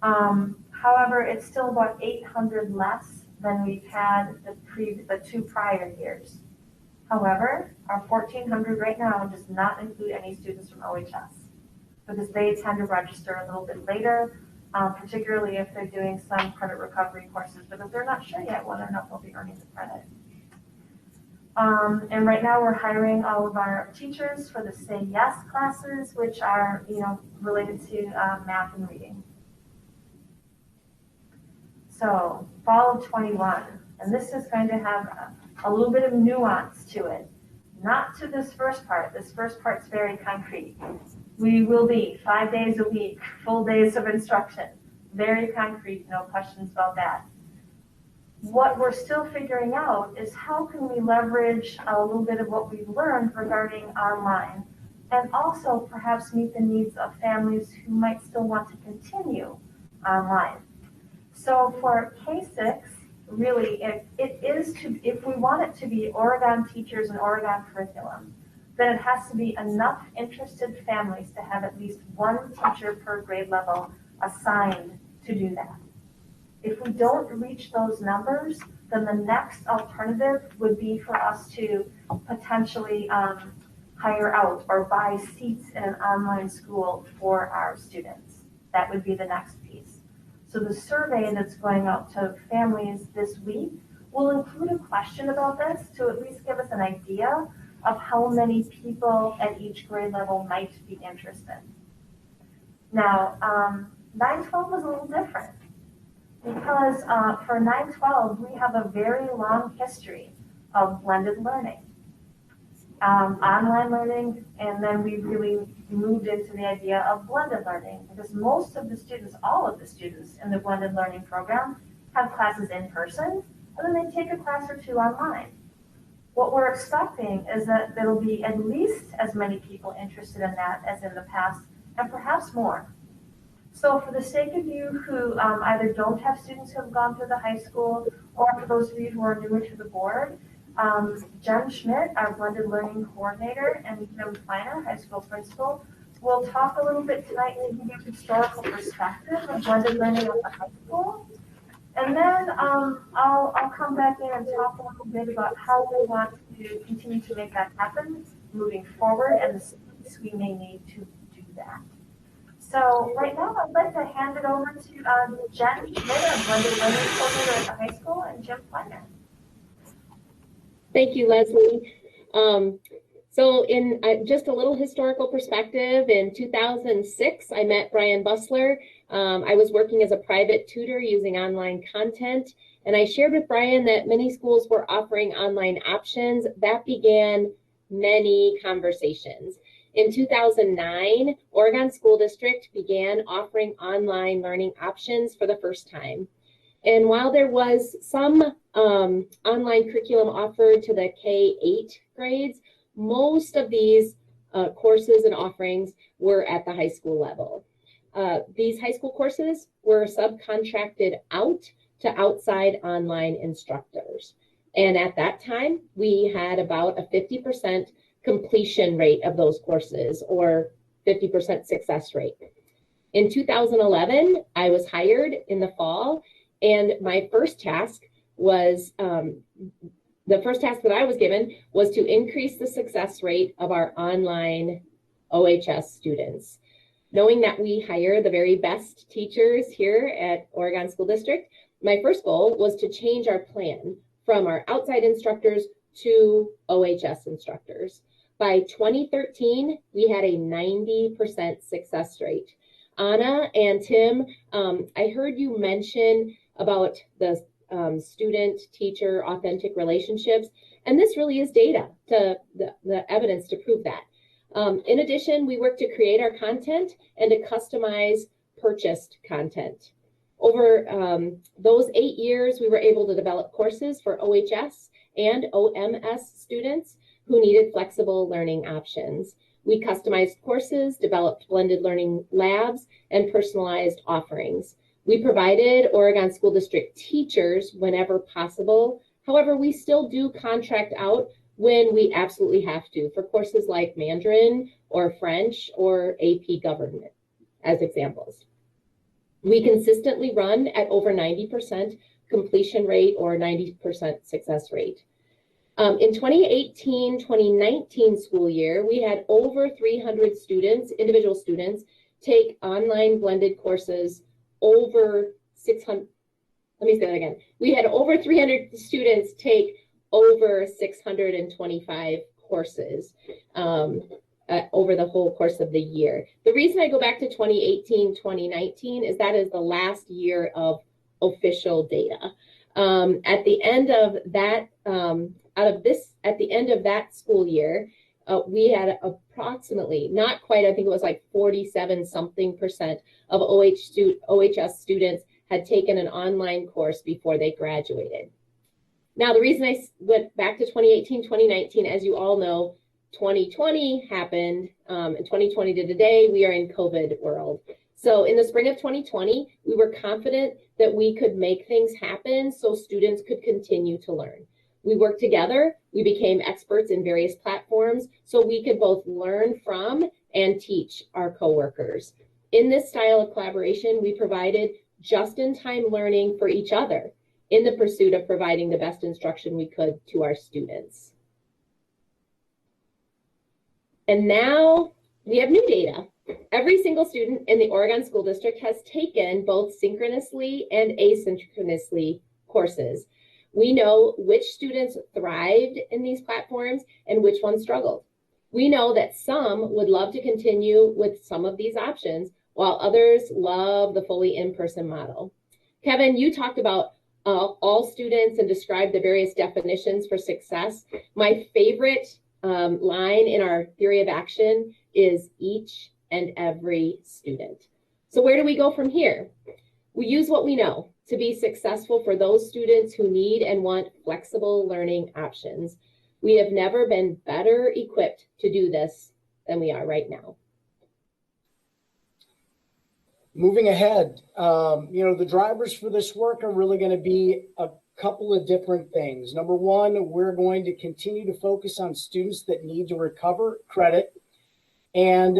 However, it's still about 800 less than we've had the 2 prior years. However, our 1,400 right now does not include any students from OHS because they tend to register a little bit later, particularly if they're doing some credit recovery courses, because they're not sure yet whether or not they'll be earning the credit. And right now we're hiring all of our teachers for the Say Yes classes, which are, related to math and reading. So fall of 21, and this is going to have a little bit of nuance to it. Not to this first part. This first part's very concrete. We will be 5 days a week, full days of instruction. Very concrete, no questions about that. What we're still figuring out is how can we leverage a little bit of what we've learned regarding online and also perhaps meet the needs of families who might still want to continue online. So for K-6, really, if we want it to be Oregon teachers and Oregon curriculum, then it has to be enough interested families to have at least one teacher per grade level assigned to do that. If we don't reach those numbers, then the next alternative would be for us to potentially hire out or buy seats in an online school for our students. That would be the next piece. So the survey that's going out to families this week will include a question about this to at least give us an idea of how many people at each grade level might be interested. Now, 9-12 was a little different because for 9-12, we have a very long history of blended learning. Online learning, and then we really moved into the idea of blended learning because most of the students, all of the students in the blended learning program have classes in person, and then they take a class or two online. What we're expecting is that there will be at least as many people interested in that as in the past, and perhaps more. So for the sake of you who either don't have students who have gone through the high school, or for those of you who are newer to the board, Jen Schmidt, our blended learning coordinator, and Jim Kleiner, high school principal, will talk a little bit tonight to give you a historical perspective of blended learning at the high school. And then I'll come back in and talk a little bit about how we want to continue to make that happen moving forward and the steps we may need to do that. So right now I'd like to hand it over to Jen Schmidt, our blended learning coordinator at the high school, and Jim Kleiner. Thank you, Leslie. So in just a little historical perspective, in 2006, I met Brian Bussler. I was working as a private tutor using online content, and I shared with Brian that many schools were offering online options. That began many conversations. In 2009, Oregon School District began offering online learning options for the first time. And while there was some online curriculum offered to the K-8 grades, most of these courses and offerings were at the high school level. These high school courses were subcontracted out to outside online instructors. And at that time, we had about a 50% completion rate of those courses, or 50% success rate. In 2011, I was hired in the fall, and my first task was, the first task that I was given was to increase the success rate of our online OHS students. Knowing that we hire the very best teachers here at Oregon School District, my first goal was to change our plan from our outside instructors to OHS instructors. By 2013, we had a 90% success rate. Anna and Tim, I heard you mention about the student-teacher authentic relationships, and this really is data, the evidence to prove that. In addition, we work to create our content and to customize purchased content. Over those 8 years, we were able to develop courses for OHS and OMS students who needed flexible learning options. We customized courses, developed blended learning labs, and personalized offerings. We provided Oregon School District teachers whenever possible. However, we still do contract out when we absolutely have to for courses like Mandarin or French or AP Government as examples. We consistently run at over 90% completion rate or 90% success rate. In 2018-2019 school year, we had over 300 students, individual students, take online blended courses over 600. Let me say that again. We had over 300 students take over 625 courses over the whole course of the year. The reason I go back to 2018-2019 is that is the last year of official data. At the end of that, at the end of that school year, we had approximately, not quite, I think it was like 47% of OHS students had taken an online course before they graduated. Now, the reason I went back to 2018-2019, as you all know, 2020 happened, and 2020 to today, we are in COVID world. So in the spring of 2020, we were confident that we could make things happen so students could continue to learn. We worked together, we became experts in various platforms so we could both learn from and teach our coworkers. In this style of collaboration, we provided just-in-time learning for each other in the pursuit of providing the best instruction we could to our students. And now we have new data. Every single student in the Oregon School District has taken both synchronously and asynchronously courses. We know which students thrived in these platforms and which ones struggled. We know that some would love to continue with some of these options, while others love the fully in-person model. Kevin, you talked about all students and described the various definitions for success. My favorite line in our theory of action is each and every student. So where do we go from here? We use what we know to be successful for those students who need and want flexible learning options. We have never been better equipped to do this than we are right now. Moving ahead, the drivers for this work are really going to be a couple of different things. Number one, we're going to continue to focus on students that need to recover credit, and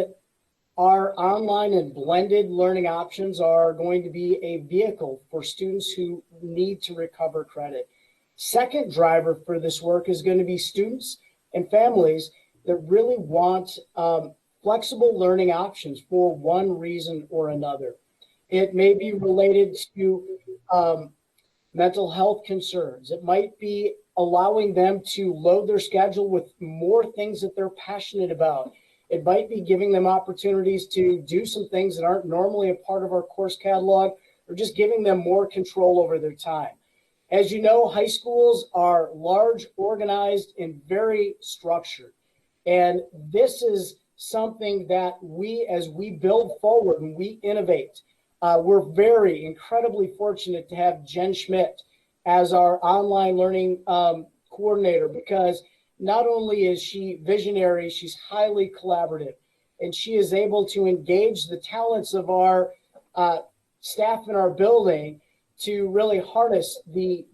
our online and blended learning options are going to be a vehicle for students who need to recover credit. Second driver for this work is going to be students and families that really want flexible learning options for one reason or another. It may be related to mental health concerns. It might be allowing them to load their schedule with more things that they're passionate about. It might be giving them opportunities to do some things that aren't normally a part of our course catalog, or just giving them more control over their time. As you know, high schools are large, organized, and very structured. And this is something that as we build forward and we innovate, we're very incredibly fortunate to have Jen Schmidt as our online learning coordinator, because not only is she visionary, she's highly collaborative, and she is able to engage the talents of our staff in our building to really harness the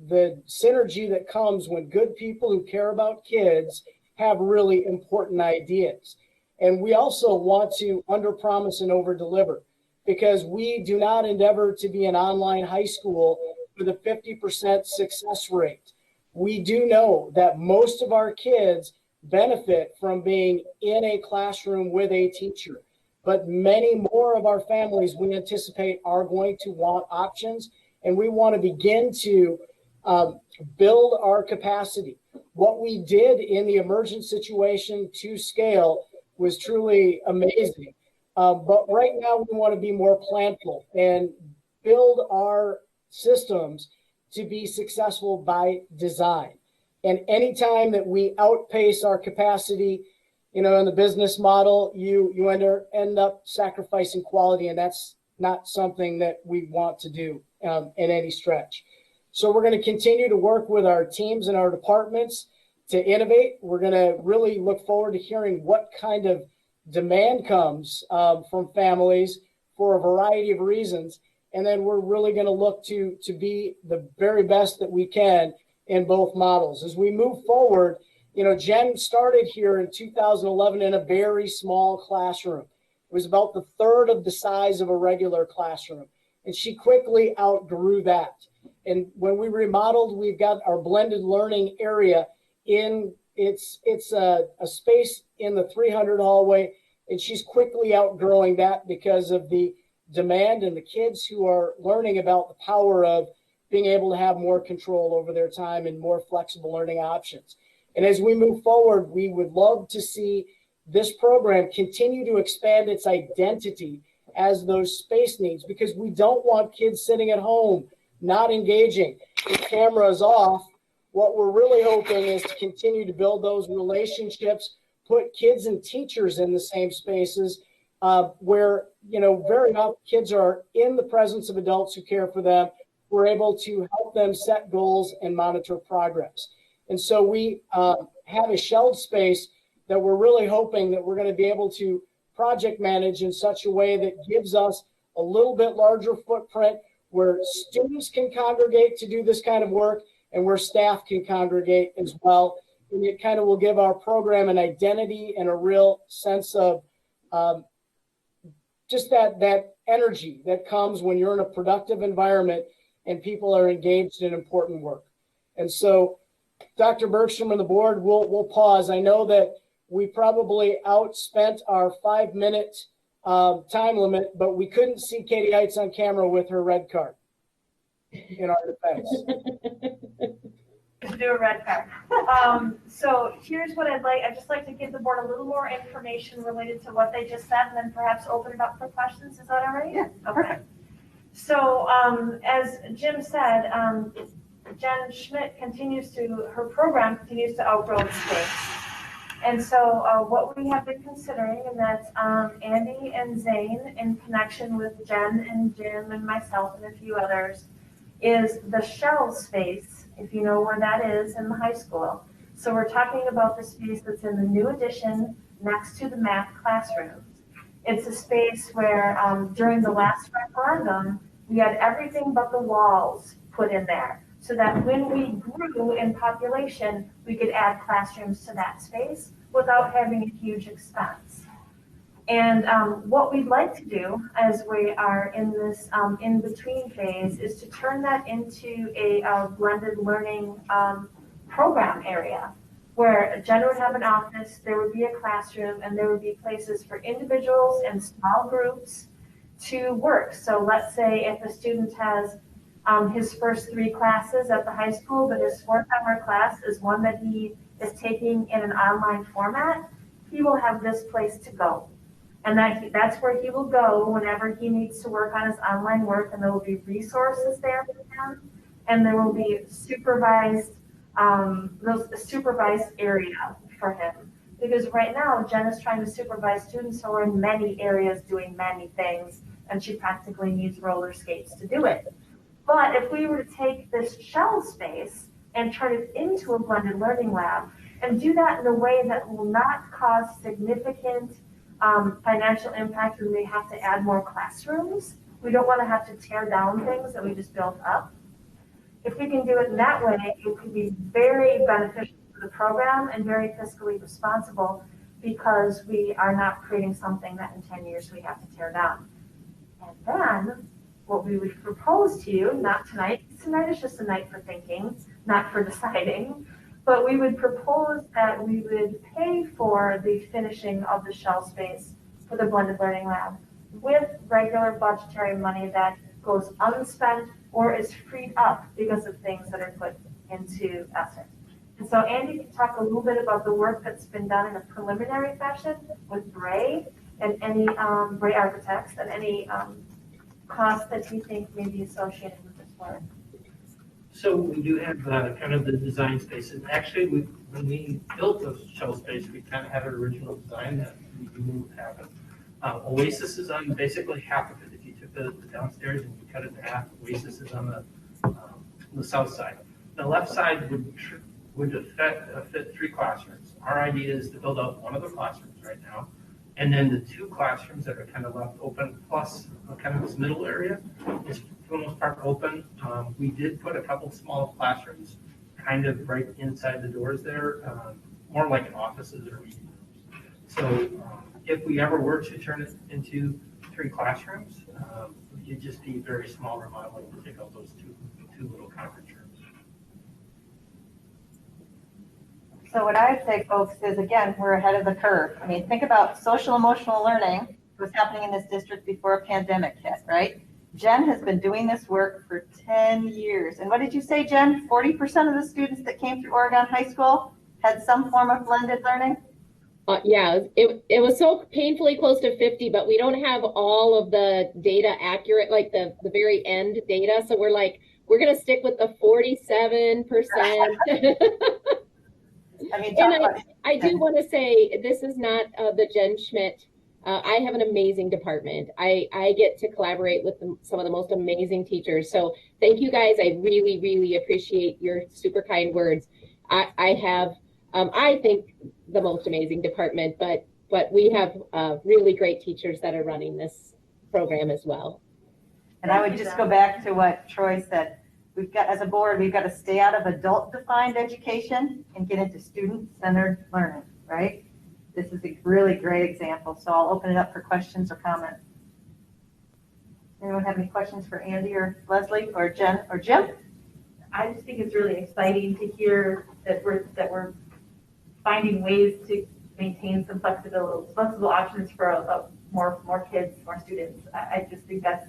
synergy that comes when good people who care about kids have really important ideas. And we also want to underpromise and overdeliver, because we do not endeavor to be an online high school with a 50% success rate. We do know that most of our kids benefit from being in a classroom with a teacher, but many more of our families we anticipate are going to want options, and we want to begin to build our capacity. What we did in the emergent situation to scale was truly amazing. But right now we want to be more planful and build our systems to be successful by design. And anytime that we outpace our capacity, in the business model, you end up sacrificing quality, and that's not something that we want to do in any stretch. So we're going to continue to work with our teams and our departments to innovate. We're going to really look forward to hearing what kind of demand comes from families for a variety of reasons. And then we're really going to look to be the very best that we can in both models. As we move forward, Jen started here in 2011 in a very small classroom. It was about the third of the size of a regular classroom. And she quickly outgrew that. And when we remodeled, we've got our blended learning area it's a space in the 300 hallway. And she's quickly outgrowing that because of the demand and the kids who are learning about the power of being able to have more control over their time and more flexible learning options. And as we move forward, we would love to see this program continue to expand its identity as those space needs, because we don't want kids sitting at home not engaging. The camera's off. What we're really hoping is to continue to build those relationships, put kids and teachers in the same spaces where, very often kids are in the presence of adults who care for them. We're able to help them set goals and monitor progress. And so we have a shelled space that we're really hoping that we're going to be able to project manage in such a way that gives us a little bit larger footprint where students can congregate to do this kind of work and where staff can congregate as well. And it kind of will give our program an identity and a real sense of just that energy that comes when you're in a productive environment and people are engaged in important work. And so, Dr. Bergstrom and the board, we'll pause. I know that we probably outspent our 5-minute time limit, but we couldn't see Katie Heights on camera with her red card in our defense. To do a red card. So here's what I'd just like to give the board a little more information related to what they just said, and then perhaps open it up for questions. Is that all right? Yeah, Okay. So as Jim said, Jen Schmidt her program continues to outgrow the space. And so what we have been considering, and that's Andy and Zane in connection with Jen and Jim and myself and a few others, is the shell space, if you know where that is in the high school. So we're talking about the space that's in the new addition next to the math classrooms. It's a space where during the last referendum, we had everything but the walls put in there, so that when we grew in population, we could add classrooms to that space without having a huge expense. And what we'd like to do as we are in this in-between phase is to turn that into a blended learning program area, where Jen would have an office, there would be a classroom, and there would be places for individuals and small groups to work. So let's say if a student has his first 3 classes at the high school, but his 4th ever class is one that he is taking in an online format, he will have this place to go. And that's where he will go whenever he needs to work on his online work, and there will be resources there for him, and there will be a supervised area for him. Because right now, Jen is trying to supervise students who are in many areas doing many things, and she practically needs roller skates to do it. But if we were to take this shell space and turn it into a blended learning lab, and do that in a way that will not cause significant financial impact when we have to add more classrooms, we don't want to have to tear down things that we just built up. If we can do it in that way, it could be very beneficial for the program and very fiscally responsible, because we are not creating something that in 10 years we have to tear down. And then what we would propose to you, not tonight, tonight is just a night for thinking, not for deciding, but we would propose that we would pay for the finishing of the shell space for the blended learning lab with regular budgetary money that goes unspent or is freed up because of things that are put into ESSER. And so Andy can talk a little bit about the work that's been done in a preliminary fashion with Bray and any Bray Architects, and any costs that you think may be associated with this work. So we do have kind of the design spaces. Actually, when we built the shell space, we kind of had an original design that we knew would happen. Oasis is on basically half of it. If you took the downstairs and you cut it in half, Oasis is on the south side. The left side would fit 3 classrooms. Our idea is to build out one of the classrooms right now, and then the 2 classrooms that are kind of left open, plus kind of this middle area is for the most part open. We did put a couple small classrooms kind of right inside the doors there. more like an offices or meeting rooms. So if we ever were to turn it into 3 classrooms, it'd just be very small remodeling to take out those two little conference rooms. So what I'd say, folks, is again, we're ahead of the curve. I mean, think about social emotional learning was happening in this district before a pandemic hit, right? Jen has been doing this work for 10 years. And what did you say, Jen? 40% of the students that came through Oregon High School had some form of blended learning? Yeah, it was so painfully close to 50, but we don't have all of the data accurate, like the very end data. So we're going to stick with the 47%. I mean, and I do want to say, this is not the Jen Schmidt. I have an amazing department. I get to collaborate with some of the most amazing teachers. So thank you guys. I really, really appreciate your super kind words. I have, I think, the most amazing department, but we have really great teachers that are running this program as well. And I would just go back to what Troy said. We've got, as a board, we've got to stay out of adult-defined education and get into student-centered learning, right? This is a really great example. So I'll open it up for questions or comments. Anyone have any questions for Andy or Leslie or Jen or Jim? I just think it's really exciting to hear that we're finding ways to maintain some flexible options for more kids, more students. I just think that's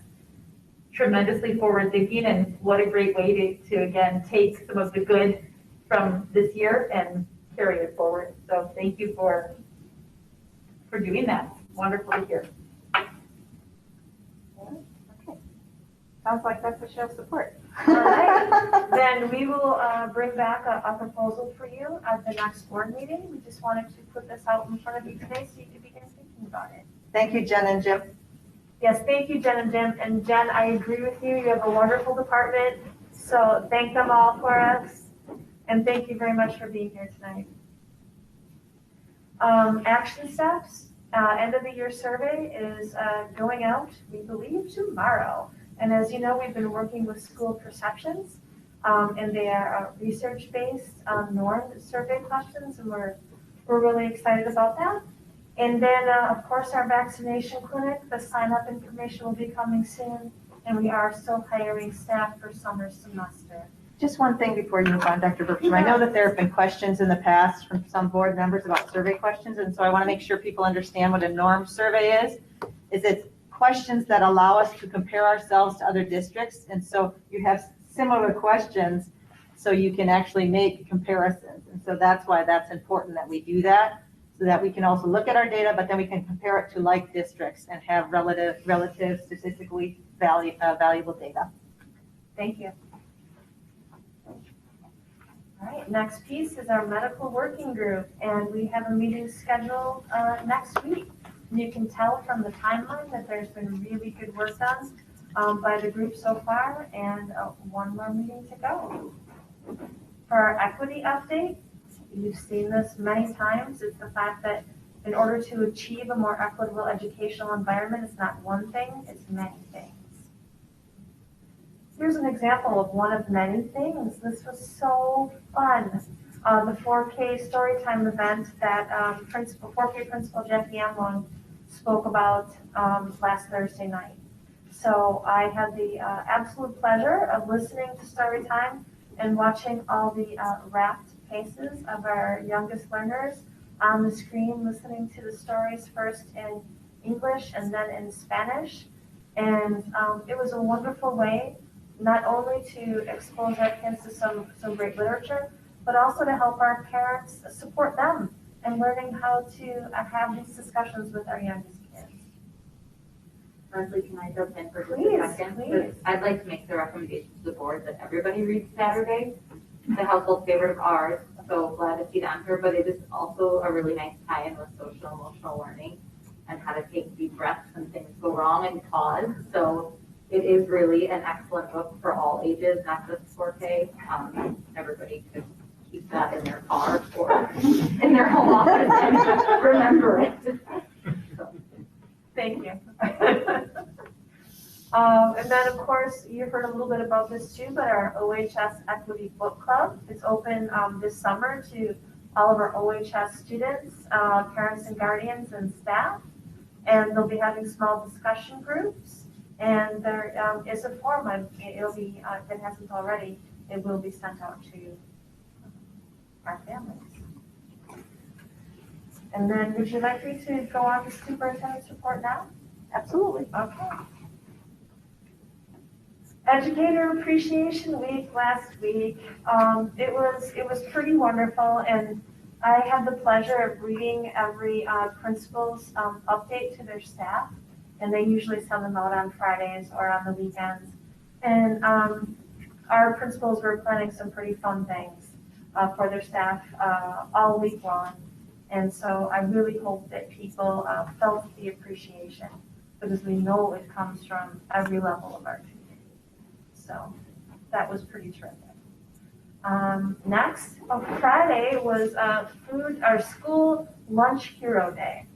tremendously forward thinking, and what a great way to again take some of the good from this year and carry it forward. So thank you for doing that. Wonderful to hear. Okay. Sounds like that's a show of support. All right, then we will bring back a proposal for you at the next board meeting. We just wanted to put this out in front of you today so you could begin thinking about it. Thank you, Jen and Jim. Yes, thank you, Jen and Jim. And Jen, I agree with you. You have a wonderful department. So thank them all for us. And thank you very much for being here tonight. Action steps, end of the year survey is going out, we believe, tomorrow. And as you know, we've been working with school perceptions, and they are research-based norm survey questions, and we're really excited about that. And then, of course, our vaccination clinic, the sign-up information will be coming soon, and we are still hiring staff for summer semester. Just one thing before you move on, Dr. Bertram. I know that there have been questions in the past from some board members about survey questions, and so I want to make sure people understand what a norm survey is. It's questions that allow us to compare ourselves to other districts, and so you have similar questions, so you can actually make comparisons. And so that's why that's important that we do that, so that we can also look at our data, but then we can compare it to like districts and have relative statistically valuable data. Thank you. All right, next piece is our medical working group, and we have a meeting scheduled next week. And you can tell from the timeline that there's been really good work done by the group so far, and one more meeting to go. For our equity update, you've seen this many times. It's the fact that in order to achieve a more equitable educational environment, it's not one thing, it's many things. Here's an example of one of many things. This was so fun. The 4K Storytime event that 4K Principal Jackie Amlong spoke about last Thursday night. So I had the absolute pleasure of listening to Storytime and watching all the rapt faces of our youngest learners on the screen, listening to the stories first in English and then in Spanish. And it was a wonderful way not only to expose our kids to some great literature, but also to help our parents support them in learning how to have these discussions with our youngest kids. Leslie, can I jump in for just Please, a second? please. I'd like to make the recommendation to the board that everybody reads Saturday. It's a household favorite of ours, so glad to see it on here, but it is also a really nice tie-in with social emotional learning and how to take deep breaths when things go wrong and pause. So it is really an excellent book for all ages, not just 4K. Everybody could keep that in their car or in their home office and remember it. So. Thank you. And then, of course, you've heard a little bit about this too, but our OHS Equity Book Club is open this summer to all of our OHS students, parents and guardians and staff. And they'll be having small discussion groups. And there is a form, it'll be, if it hasn't already, it will be sent out to our families. And then would you like me to go on to superintendent's report now? Absolutely. Okay. Educator Appreciation Week last week. It was pretty wonderful, and I had the pleasure of reading every principal's update to their staff, and they usually send them out on Fridays or on the weekends. And our principals were planning some pretty fun things for their staff all week long. And so I really hope that people felt the appreciation, because we know it comes from every level of our community. So that was pretty terrific. Next, Friday was our school lunch hero day.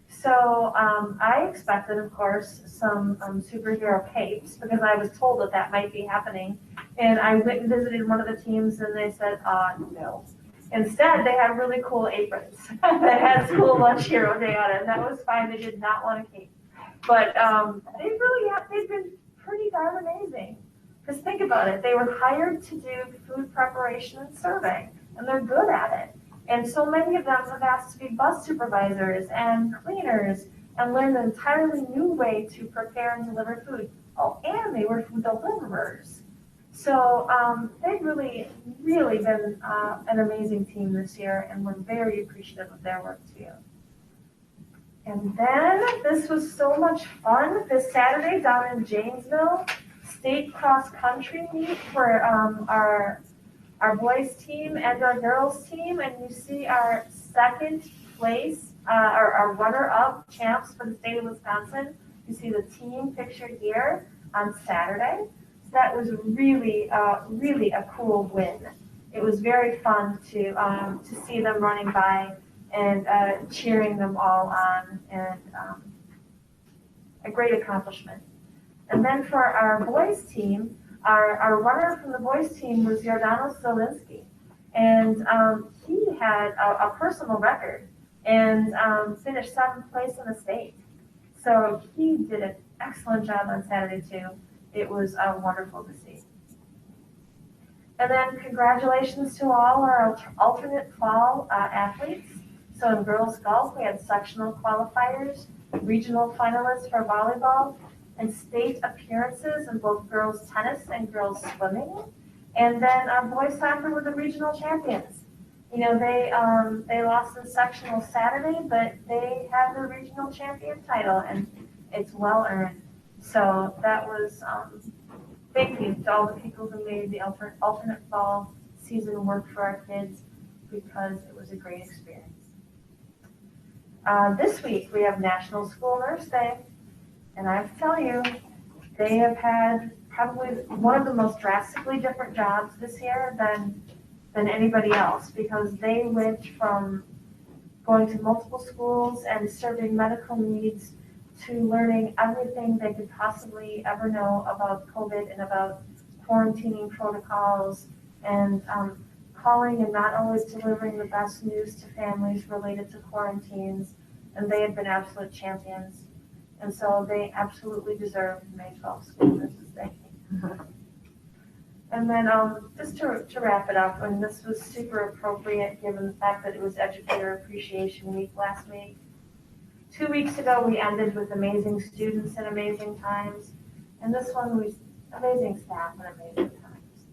So I expected, of course, some superhero capes, because I was told that that might be happening. And I went and visited one of the teams, and they said, no. Instead, they had really cool aprons that had school lunch hero day on it, and that was fine. They did not want a cape. But they've been pretty darn amazing. Because think about it, they were hired to do food preparation and serving, and they're good at it. And so many of them have asked to be bus supervisors and cleaners and learn an entirely new way to prepare and deliver food. Oh, and they were food deliverers. So they've really, really been an amazing team this year, and we're very appreciative of their work too. And then this was so much fun. This Saturday down in Janesville, state cross country meet for our boys team and our girls team, and you see our second place, our runner-up champs for the state of Wisconsin. You see the team pictured here on Saturday. So that was really, really a cool win. It was very fun to see them running by and cheering them all on, and a great accomplishment. And then for our boys team, our runner from the boys team was Giordano Solinski. And he had a personal record and finished 7th place in the state. So he did an excellent job on Saturday too. It was wonderful to see. And then congratulations to all our alternate fall athletes. So in girls golf, we had sectional qualifiers, regional finalists for volleyball, and state appearances in both girls tennis and girls swimming. And then boys soccer were the regional champions. You know, they lost in sectional Saturday, but they had the regional champion title, and it's well earned. So that was thank you to all the people who made the alternate fall season work for our kids, because it was a great experience. This week we have National School Nurse Day. And I have to tell you, they have had probably one of the most drastically different jobs this year than anybody else, because they went from going to multiple schools and serving medical needs to learning everything they could possibly ever know about COVID and about quarantining protocols, and calling and not always delivering the best news to families related to quarantines. And they have been absolute champions. And so they absolutely deserve May 12th School Nurses Day. And then just to wrap it up, and this was super appropriate given the fact that it was Educator Appreciation Week last week. 2 weeks ago, we ended with amazing students and amazing times. And this one was amazing staff and amazing times.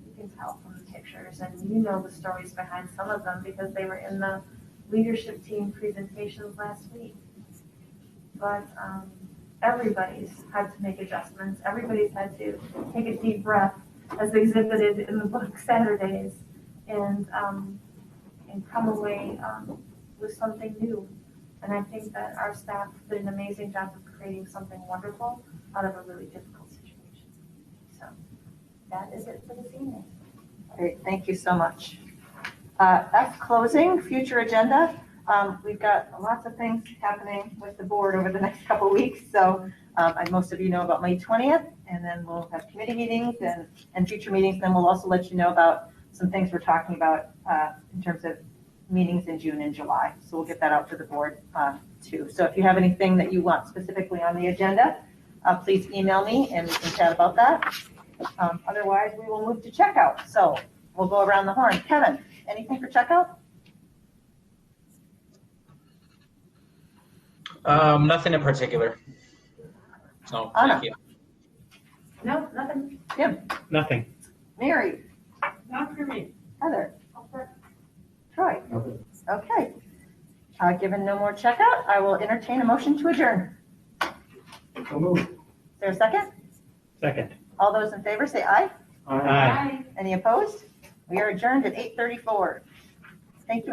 You can tell from the pictures, and you know the stories behind some of them because they were in the leadership team presentations last week. But everybody's had to make adjustments. Everybody's had to take a deep breath, as exhibited in the book Saturdays, and come away with something new. And I think that our staff did an amazing job of creating something wonderful out of a really difficult situation. So that is it for this evening. Great, thank you so much. That's closing, future agenda. We've got lots of things happening with the board over the next couple of weeks. So most of you know about May 20th, and then we'll have committee meetings and future meetings. Then we'll also let you know about some things we're talking about in terms of meetings in June and July. So we'll get that out to the board too. So if you have anything that you want specifically on the agenda, please email me and we can chat about that. Otherwise, we will move to checkout. So we'll go around the horn. Kevin, anything for checkout? Nothing in particular. So, thank you. No, nothing. Tim, Nothing. Mary, Not for me. Heather, Troy. Okay. Given no more checkout, I will entertain a motion to adjourn. So moved. Is there a second? Second. All those in favor say aye. Aye. Any opposed? We are adjourned at 8:34.